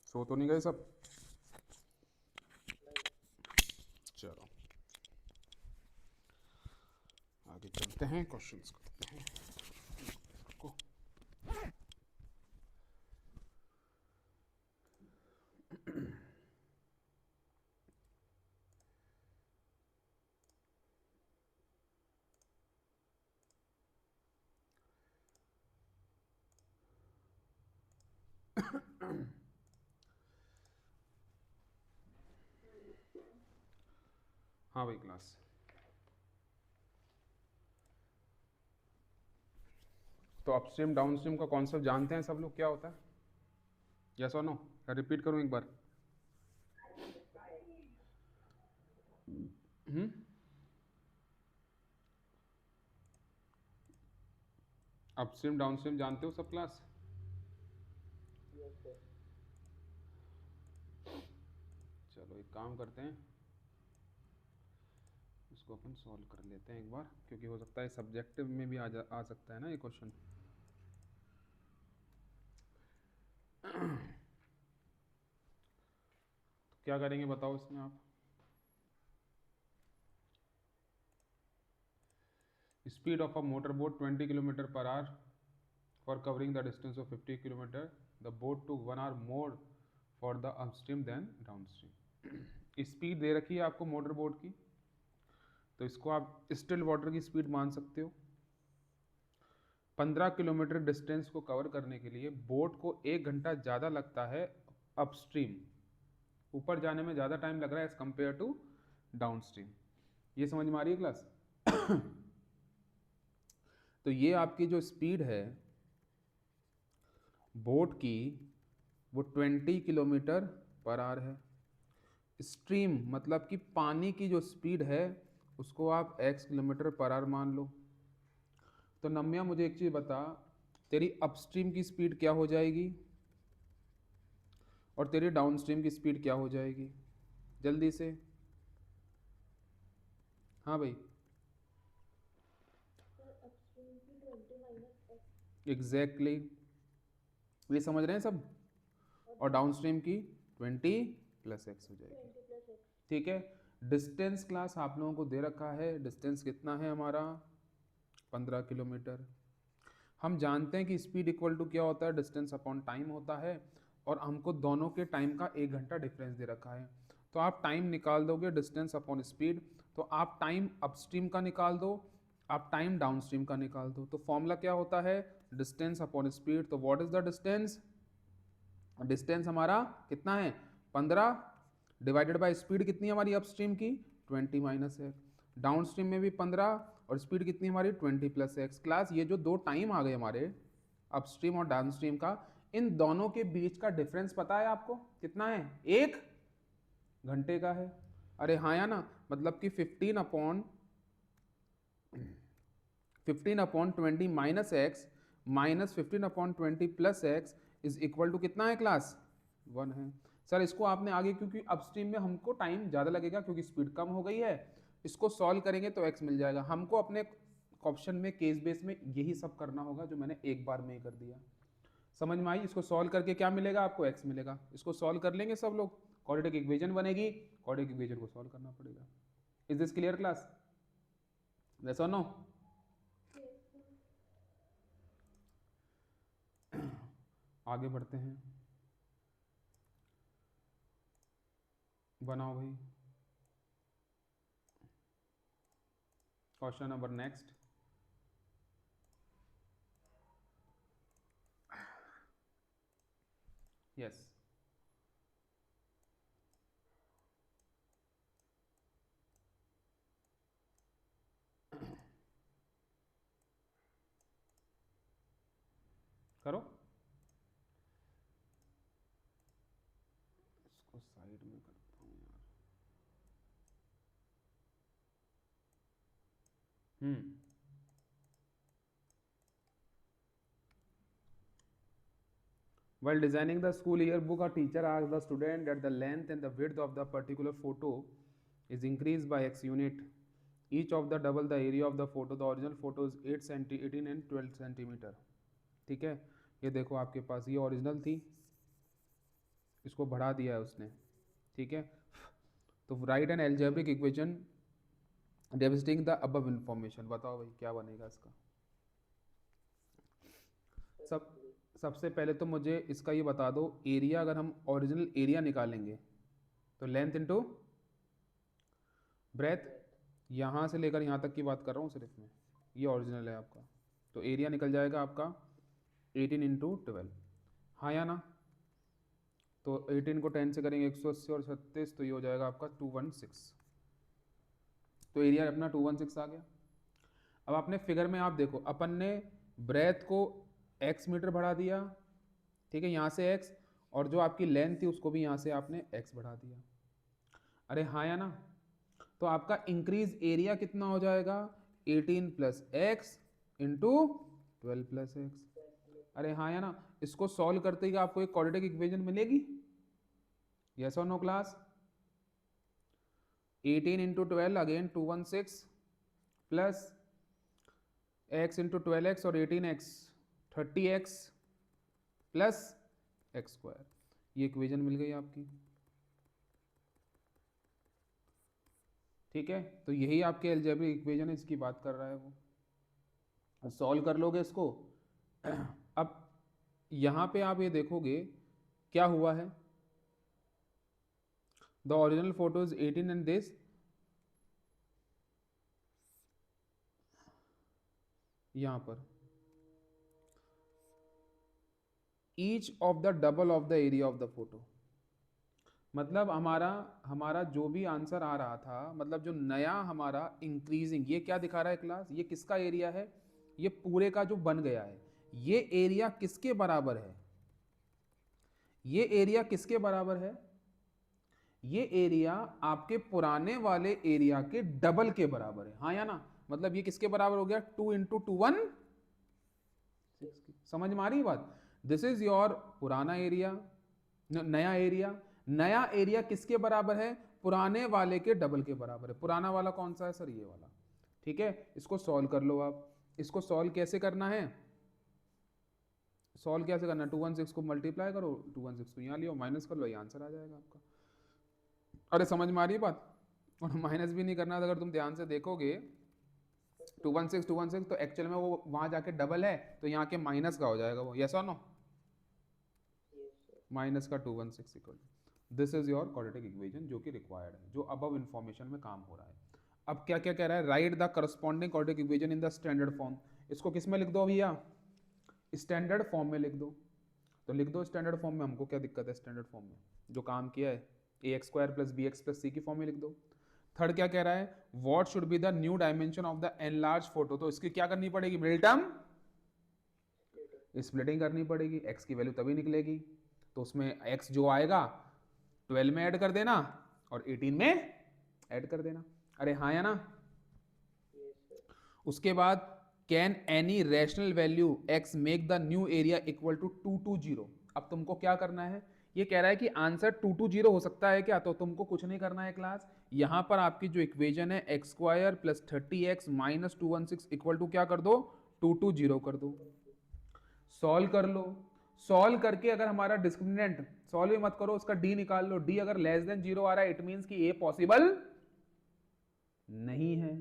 सो तो नहीं गए सब? चलो आगे चलते हैं, क्वेश्चंस करते हैं को। हाँ भाई क्लास, तो अपस्ट्रीम डाउनस्ट्रीम का कॉन्सेप्ट जानते हैं सब लोग, क्या होता है? यस और नो? रिपीट करूं एक बार? अपस्ट्रीम डाउनस्ट्रीम जानते हो सब क्लास? चलो एक काम करते हैं, इसको अपन सॉल्व कर लेते हैं एक बार, क्योंकि हो सकता है सब्जेक्टिव में भी आ सकता है ना ये क्वेश्चन। तो क्या करेंगे बताओ इसमें आप? Speed of a motor boat 20 kilometre per hour for covering the distance of 50 kilometre, the boat to 1 hour more for the upstream than downstream. Speed दे रखी है आपको मोटर बोट की, तो इसको आप स्टिल वाटर की स्पीड मान सकते हो। 15 किलोमीटर डिस्टेंस को कवर करने के लिए बोट को 1 घंटा ज़्यादा लगता है अपस्ट्रीम, ऊपर जाने में ज़्यादा टाइम लग रहा है एज कंपेयर टू डाउनस्ट्रीम। ये समझ में आ रही है क्लास? तो ये आपकी जो स्पीड है बोट की वो 20 किलोमीटर पर आवर है। स्ट्रीम मतलब कि पानी की जो स्पीड है उसको आप x किलोमीटर पर आवर मान लो। तो नम्या मुझे एक चीज़ बता, तेरी अपस्ट्रीम की स्पीड क्या हो जाएगी और तेरी डाउनस्ट्रीम की स्पीड क्या हो जाएगी, जल्दी से। हाँ भाई, अपस्ट्रीम की 20 माइनस एक्स। एग्जैक्टली, ये समझ रहे हैं सब? और डाउनस्ट्रीम की 20 प्लस एक्स हो जाएगी। 20 प्लस एक्स। ठीक है। डिस्टेंस क्लास आप लोगों को दे रखा है, डिस्टेंस कितना है हमारा? 15 किलोमीटर। हम जानते हैं कि स्पीड इक्वल टू क्या होता है? डिस्टेंस अपॉन टाइम होता है, और हमको दोनों के टाइम का 1 घंटा डिफरेंस दे रखा है। तो आप टाइम निकाल दोगे डिस्टेंस अपॉन स्पीड, तो आप टाइम अपस्ट्रीम का निकाल दो, आप टाइम डाउनस्ट्रीम का निकाल दो। तो फॉर्मूला क्या होता है? Distance upon speed. तो what is the distance? Distance हमारा कितना है? 15 डिवाइडेड बाय स्पीड कितनी हमारी अपस्ट्रीम की? 20 माइनस एक्स। डाउनस्ट्रीम में भी 15 और स्पीड कितनी हमारी? 20 प्लस एक्स। क्लास ये जो दो टाइम आ गए हमारे अपस्ट्रीम और डाउनस्ट्रीम का, इन दोनों के बीच का डिफरेंस पता है आपको कितना है? 1 घंटे का है। अरे हाँ या ना? मतलब कि 15/20 minus x minus 15/20 plus x is equal to कितना है क्लास? 1 है। सर इसको आपने आगे, क्योंकि अपस्ट्रीम में हमको टाइम ज़्यादा लगेगा क्योंकि स्पीड कम हो गई है, इसको सॉल्व करेंगे तो एक्स मिल जाएगा। हमको अपने ऑप्शन में केस बेस में यही सब करना होगा जो मैंने एक बार में ही कर दिया। समझ में आई? इसको सॉल्व करके क्या मिलेगा आपको? एक्स मिलेगा। इसको सॉल्व कर लेंगे सब लोग, क्वाड्रेटिक इक्वेशन बनेगी, क्वाड्रेटिक इक्वेशन को सॉल्व करना पड़ेगा। Is this clear class? Yes और नो? आगे बढ़ते हैं, बनाओ भाई क्वेश्चन नंबर नेक्स्ट। यस, करो, इसको साइड में करता हूँ यार। While designing the school yearbook, a teacher asked the student that the length and the width of the particular photo is increased by x unit. Each of the double the area of the photo. The original photo is 18 and 12 centimeter. ठीक है, ये देखो आपके पास ये original थी, इसको बढ़ा दिया है उसने, ठीक है। तो write an algebraic equation depicting the above information, बताओ भाई क्या बनेगा इसका। सब सबसे पहले तो मुझे इसका ये बता दो, एरिया अगर हम ओरिजिनल एरिया निकालेंगे तो लेंथ इंटू ब्रेथ, यहाँ से लेकर यहाँ तक की बात कर रहा हूँ सिर्फ मैं, ये ओरिजिनल है आपका, तो एरिया निकल जाएगा आपका 18 इंटू 12, हाँ या ना। तो 18 को 10 से करेंगे 180 और 36, तो ये हो जाएगा आपका 216, तो एरिया अपना 216 आ गया। अब आपने फिगर में आप देखो, अपन ने ब्रेथ को x मीटर बढ़ा दिया, ठीक है, यहाँ से x, और जो आपकी लेंथ थी उसको भी यहाँ से आपने x बढ़ा दिया, अरे हाँ या ना। तो आपका इंक्रीज एरिया कितना हो जाएगा, 18 plus x into 12 plus x, अरे हाँ या ना। इसको सॉल्व करते ही आपको एक क्वाड्रेटिक इक्वेशन मिलेगी, यस और no class. 18 into 12 again 216 plus x into 12x और 18x 30x plus x square, ये इक्वेशन मिल गई आपकी, ठीक है। तो यही आपके अलजेब्रिक इक्वेशन है, इसकी बात कर रहा है वो, सॉल्व कर लोगे इसको। अब यहाँ पे आप ये देखोगे क्या हुआ है, the original photo is 18 and this, यहाँ पर each of the double of the area of the photo, मतलब हमारा जो भी आंसर आ रहा था, मतलब जो नया हमारा इंक्रीजिंग, ये क्या दिखा रहा है क्लास, ये किसका एरिया है, ये पूरे का जो बन गया है, ये एरिया किसके बराबर है, ये एरिया किसके बराबर है, ये एरिया आपके पुराने वाले एरिया के डबल के बराबर है, हाँ या ना। मतलब ये किसके बराबर हो गया, 2 इंटू 2 1, समझ में आ रही बात। दिस इज योर पुराना एरिया, नया एरिया, नया एरिया किसके बराबर है, पुराने वाले के डबल के बराबर है। पुराना वाला कौन सा है सर, ये वाला, ठीक है। इसको सॉल्व कर लो आप, इसको सॉल्व कैसे करना है, सॉल्व कैसे करना है, 216 को मल्टीप्लाई करो, 216 को यहाँ लियो, माइनस कर लो, ये आंसर आ जाएगा आपका। अरे समझ में आ रही है बात, और माइनस भी नहीं करना, अगर तुम ध्यान से देखोगे 216 तो एक्चुअल में वो वहां जाके डबल है, तो यहाँ के माइनस का हो जाएगा वो, यस और नो, माइनस का 216 equal, this is your quadratic equation जो कि रिक्वायर्ड है, जो अबव इंफॉर्मेशन में काम हो रहा है। अब क्या क्या कह रहा है, right the corresponding quadratic equation in the standard form, इसको किस में लिख दो भैया, स्टैंडर्ड फॉर्म में लिख दो, तो लिख दो स्टैंडर्ड फॉर्म में, हमको क्या दिक्कत है स्टैंडर्ड फॉर्म में, जो काम किया है ax square plus B x plus c की फॉर्म में लिख दो। थर्ड क्या कह रहा है, what should be the new dimension of the enlarge photo, तो इसकी क्या करनी पड़ेगी, मिडिल टर्म स्प्लिटिंग करनी पड़ेगी, x की वैल्यू तभी निकलेगी, तो उसमें x जो आएगा 12 में ऐड कर देना और 18 में ऐड कर देना, अरे हाँ या ना। उसके बाद can any rational value x make the new area equal to 220, अब तुमको क्या करना है, ये कह रहा है कि आंसर 220 हो सकता है क्या, तो तुमको कुछ नहीं करना है क्लास, यहां पर आपकी जो इक्वेशन है x square plus 30x minus 216 equal to क्या कर दो, 220 कर दो, सॉल्व कर लो। सॉल्व करके अगर हमारा डिस्क्रिमिनेंट, सॉल्व ही मत करो, उसका डी निकाल लो, डी अगर लेस देन 0 आ रहा है इट मींस कि ए पॉसिबल नहीं है,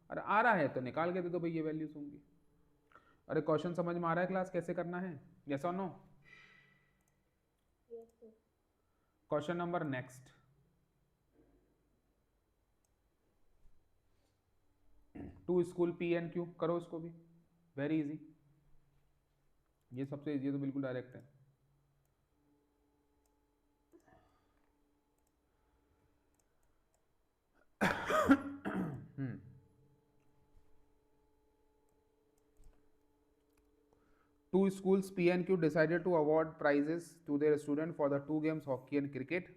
और आ रहा है तो निकाल के दे दो भाई ये वैल्यूज होंगी। अरे क्वेश्चन समझ में आ रहा है क्लास, कैसे करना है, यस और no. Question number next, two school P and Q, करो इसको भी, वेरी इजी, ये सबसे इजी है, तो बिल्कुल डायरेक्ट है। Two schools P and Q decided to award prizes to their student for the two games hockey and cricket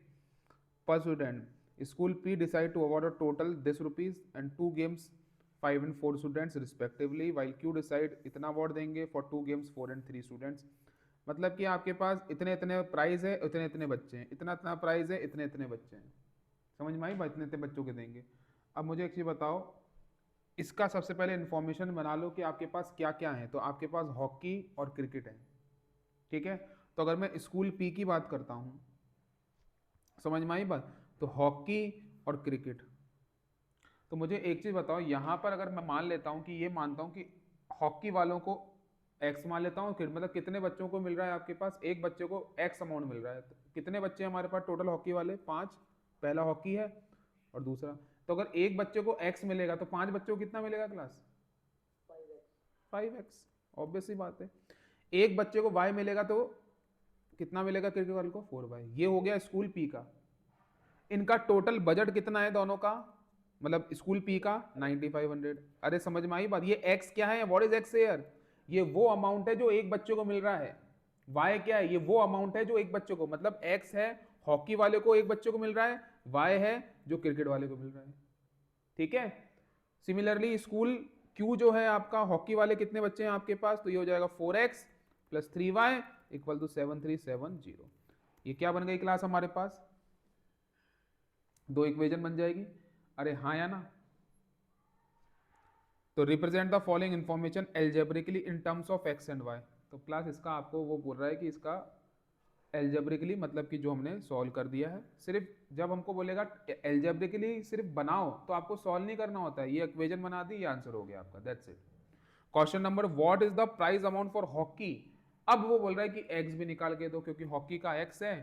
per student. School P decided to award a total this rupees and two games 5 and 4 students respectively, while Q decide इतना award देंगे for two games 4 and 3 students. मतलब कि आपके पास इतने इतने prize है, इतने इतने बच्चे हैं, इतना इतना प्राइज है, इतने इतने बच्चे हैं, समझ में आई बात, इतने इतने बच्चों के देंगे। अब मुझे एक चीज बताओ, इसका सबसे पहले इन्फॉर्मेशन बना लो कि आपके पास क्या क्या है। तो आपके पास हॉकी और क्रिकेट है, ठीक है। तो अगर मैं स्कूल पी की बात करता हूँ, समझ में आई बात, तो हॉकी और क्रिकेट। तो मुझे एक चीज़ बताओ, यहाँ पर अगर मैं मान लेता हूँ कि ये मानता हूँ कि हॉकी वालों को एक्स मान लेता हूँ, मतलब कितने बच्चों को मिल रहा है आपके पास, एक बच्चे को एक्स अमाउंट मिल रहा है। तो कितने बच्चे हैं हमारे पास टोटल हॉकी वाले, 5, पहला हॉकी है और दूसरा। तो अगर एक बच्चे को एक्स मिलेगा तो 5 बच्चों को कितना मिलेगा क्लास, 5x। 5x। ऑब्वियस सी बात है। एक बच्चे को वाई मिलेगा तो कितना मिलेगा क्रिकेट वाले को, 4y। ये हो गया स्कूल पी का। इनका टोटल बजट कितना है दोनों का, मतलब स्कूल पी का 9500। अरे समझ में आई बात। ये एक्स क्या है, व्हाट इज एक्स हेयर, ये वो अमाउंट है जो एक बच्चे को मिल रहा है। वाई क्या है, ये वो अमाउंट है जो एक बच्चे को, मतलब एक्स है हॉकी वाले को एक बच्चे को मिल रहा है, वाई है जो क्रिकेट वाले को मिल रहा है, ठीक है। सिमिलरली स्कूल क्यू जो है आपका, हॉकी वाले कितने बच्चे हैं आपके पास, तो ये हो जाएगा 4x plus 3y equal to 7370। ये क्या बन गई क्लास हमारे पास, दो इक्वेशन बन जाएगी। अरे हाँ या ना। तो represent the following information algebraically in terms of x and y. तो क्लास इसका आपको वो बोल रहा है कि इसका एल्जेब्रिकली मतलब कि जो हमने सॉल्व कर दिया है। सिर्फ जब हमको बोलेगा एल्जेब्रिकली सिर्फ बनाओ तो आपको सॉल्व नहीं करना होता है, ये इक्वेशन बना दी, ये आंसर हो गया आपका, that's it. Question number, what is the price amount for hockey. अब वो बोल रहा है कि एक्स भी निकाल के दो, क्योंकि हॉकी का एक्स है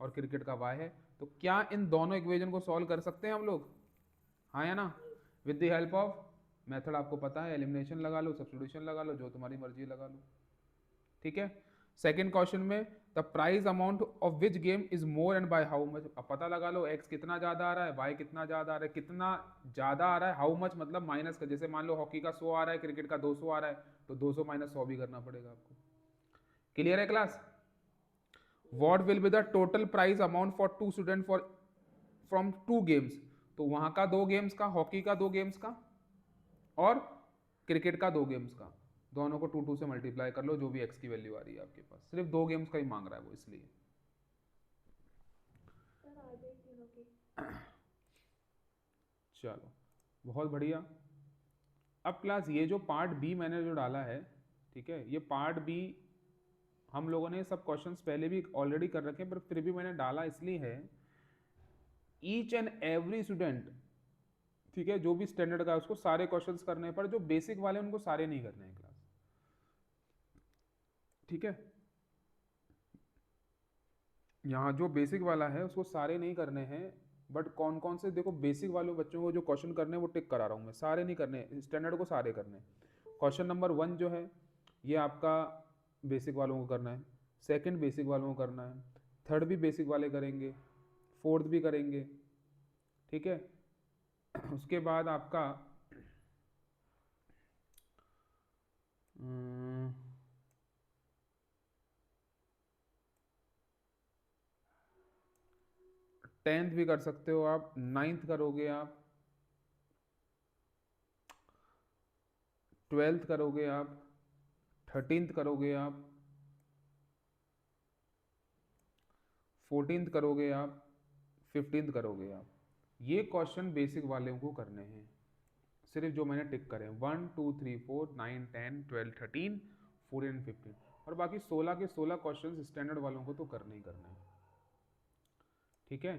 और क्रिकेट का वाई है। तो क्या इन दोनों इक्वेशन को सॉल्व कर सकते हैं हम लोग, हाँ या ना, with the help of method. आपको पता है, एलिमिनेशन लगा लो, सब्स्टिट्यूशन लगा लो, जो तुम्हारी मर्जी लगा लो, ठीक है। सेकंड क्वेश्चन में, the price amount of which game is more and by how much. अब पता लगा लो एक्स कितना ज्यादा आ रहा है, वाई कितना ज्यादा आ रहा है, कितना ज्यादा आ रहा है, हाउ मच मतलब माइनस का, जैसे मान लो हॉकी का 100 आ रहा है, क्रिकेट का 200 आ रहा है, तो 200 माइनस 100 भी करना पड़ेगा आपको। क्लियर है class. What will be the total price amount for 2 student for from 2 games. तो वहां का 2 गेम्स का, हॉकी का 2 गेम्स का और क्रिकेट का 2 गेम्स का, दोनों को 2 से मल्टीप्लाई कर लो, जो भी एक्स की वैल्यू आ रही है आपके पास। सिर्फ 2 गेम्स का ही मांग रहा है वो, इसलिए। सर आ गई तीनों की। चलो बहुत बढ़िया। अब क्लास ये जो पार्ट बी मैंने जो डाला है, ठीक है, ये पार्ट बी हम लोगों ने सब क्वेश्चंस पहले भी ऑलरेडी कर रखे हैं, पर फिर भी मैंने डाला इसलिए है, ईच एंड एवरी स्टूडेंट, ठीक है, जो भी स्टैंडर्ड का है उसको सारे क्वेश्चंस करने पर, जो बेसिक वाले उनको सारे नहीं करने हैं क्लास, ठीक है। यहाँ जो बेसिक वाला है उसको सारे नहीं करने हैं, बट कौन कौन से, देखो बेसिक वालों बच्चों को जो क्वेश्चन करने हैं वो टिक करा रहा हूँ मैं, सारे नहीं करने, स्टैंडर्ड को सारे करने हैं। क्वेश्चन नंबर 1 जो है ये आपका बेसिक वालों को करना है, सेकंड बेसिक वालों को करना है, थर्ड भी बेसिक वाले करेंगे, फोर्थ भी करेंगे, ठीक है। उसके बाद आपका 10th भी कर सकते हो आप, 9th करोगे आप, 12th करोगे आप, 13th करोगे आप, 14th करोगे आप, 15th करोगे आप। ये क्वेश्चन बेसिक वाले को करने हैं, सिर्फ जो मैंने टिक करे 1 2 3 4 9 10 12 13 14 15, और बाकी 16 के 16 क्वेश्चन स्टैंडर्ड वालों को तो करने ही करने हैं, ठीक है।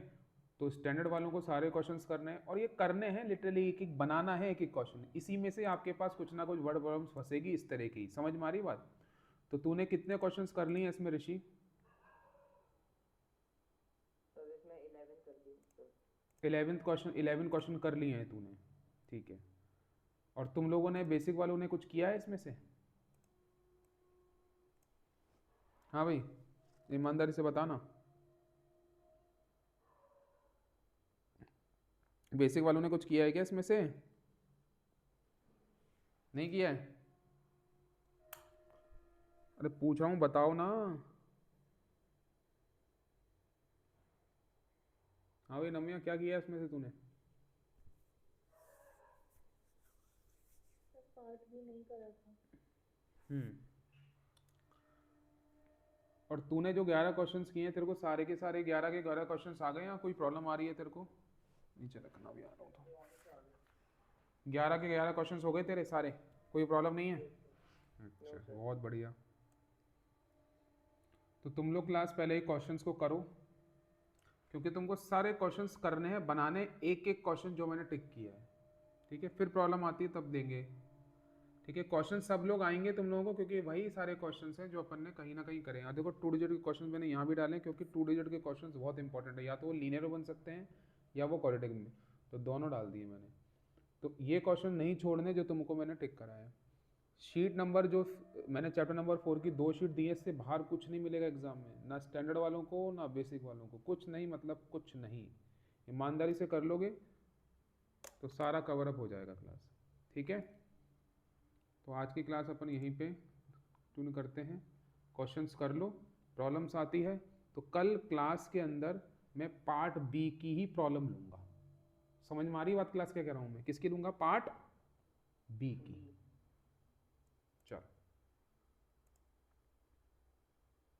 तो स्टैंडर्ड वालों को सारे क्वेश्चंस करने हैं, और ये करने हैं लिटरली, एक एक बनाना है, एक एक क्वेश्चन, इसी में से आपके पास कुछ ना कुछ वर्ड प्रॉब्लम्स फंसेगी इस तरह की, समझ में आ रही बात। तो तूने कितने क्वेश्चंस कर लिए हैं इसमें ऋषि, सर इसमें 11 कर दी सर। 11 क्वेश्चन कर लिए हैं तूने, ठीक है। और तुम लोगों ने बेसिक वालों ने कुछ किया है इसमें से, हाँ भाई ईमानदारी से बताना, बेसिक वालों ने कुछ किया है क्या इसमें से, नहीं किया है। अरे पूछ रहा हूँ बताओ ना, हाँ भाई नमिया क्या किया है इसमें से तूने, सर पार्ट भी नहीं करा था। हम्म। और तूने जो 11 क्वेश्चंस किए हैं, तेरे को सारे के सारे 11 के 11 क्वेश्चंस आ गए, या कोई प्रॉब्लम आ रही है तेरे को, नीचे रखना भी आ रहा हूँ तो, 11 के 11 क्वेश्चंस हो गए तेरे सारे, कोई प्रॉब्लम नहीं है? अच्छा बहुत बढ़िया। तो तुम लोग क्लास पहले ही क्वेश्चंस को करो, क्योंकि तुमको सारे क्वेश्चंस करने हैं, बनाने एक एक क्वेश्चन जो मैंने टिक किया है, ठीक है? फिर प्रॉब्लम आती है तब देंगे, ठीक है? क्वेश्चन सब लोग आएंगे तुम लोगों को, क्योंकि वही सारे क्वेश्चंस हैं जो अपन ने कहीं ना कहीं करे हैं। देखो 2 डिजिट के क्वेश्चन मैंने यहाँ भी डाले, क्योंकि 2 डिजिट के क्वेश्चन बहुत इंपॉर्टेंट है, या तो वो लीनियर बन सकते हैं या वो क्वाड्रेटिक में, तो दोनों डाल दिए मैंने। तो ये क्वेश्चन नहीं छोड़ने जो तुमको मैंने टिक कराया। शीट नंबर जो मैंने चैप्टर नंबर 4 की 2 शीट दी है, इससे बाहर कुछ नहीं मिलेगा एग्जाम में, ना स्टैंडर्ड वालों को ना बेसिक वालों को, कुछ नहीं, मतलब कुछ नहीं। ईमानदारी से कर लोगे तो सारा कवर अप हो जाएगा क्लास, ठीक है? तो आज की क्लास अपन यहीं पे ट्यून करते हैं। क्वेश्चंस कर लो, प्रॉब्लम्स आती है तो कल क्लास के अंदर मैं पार्ट बी की ही प्रॉब्लम लूँगा। समझ में आ रही बात क्लास क्या कह रहा हूँ मैं? किसकी लूँगा? पार्ट बी की।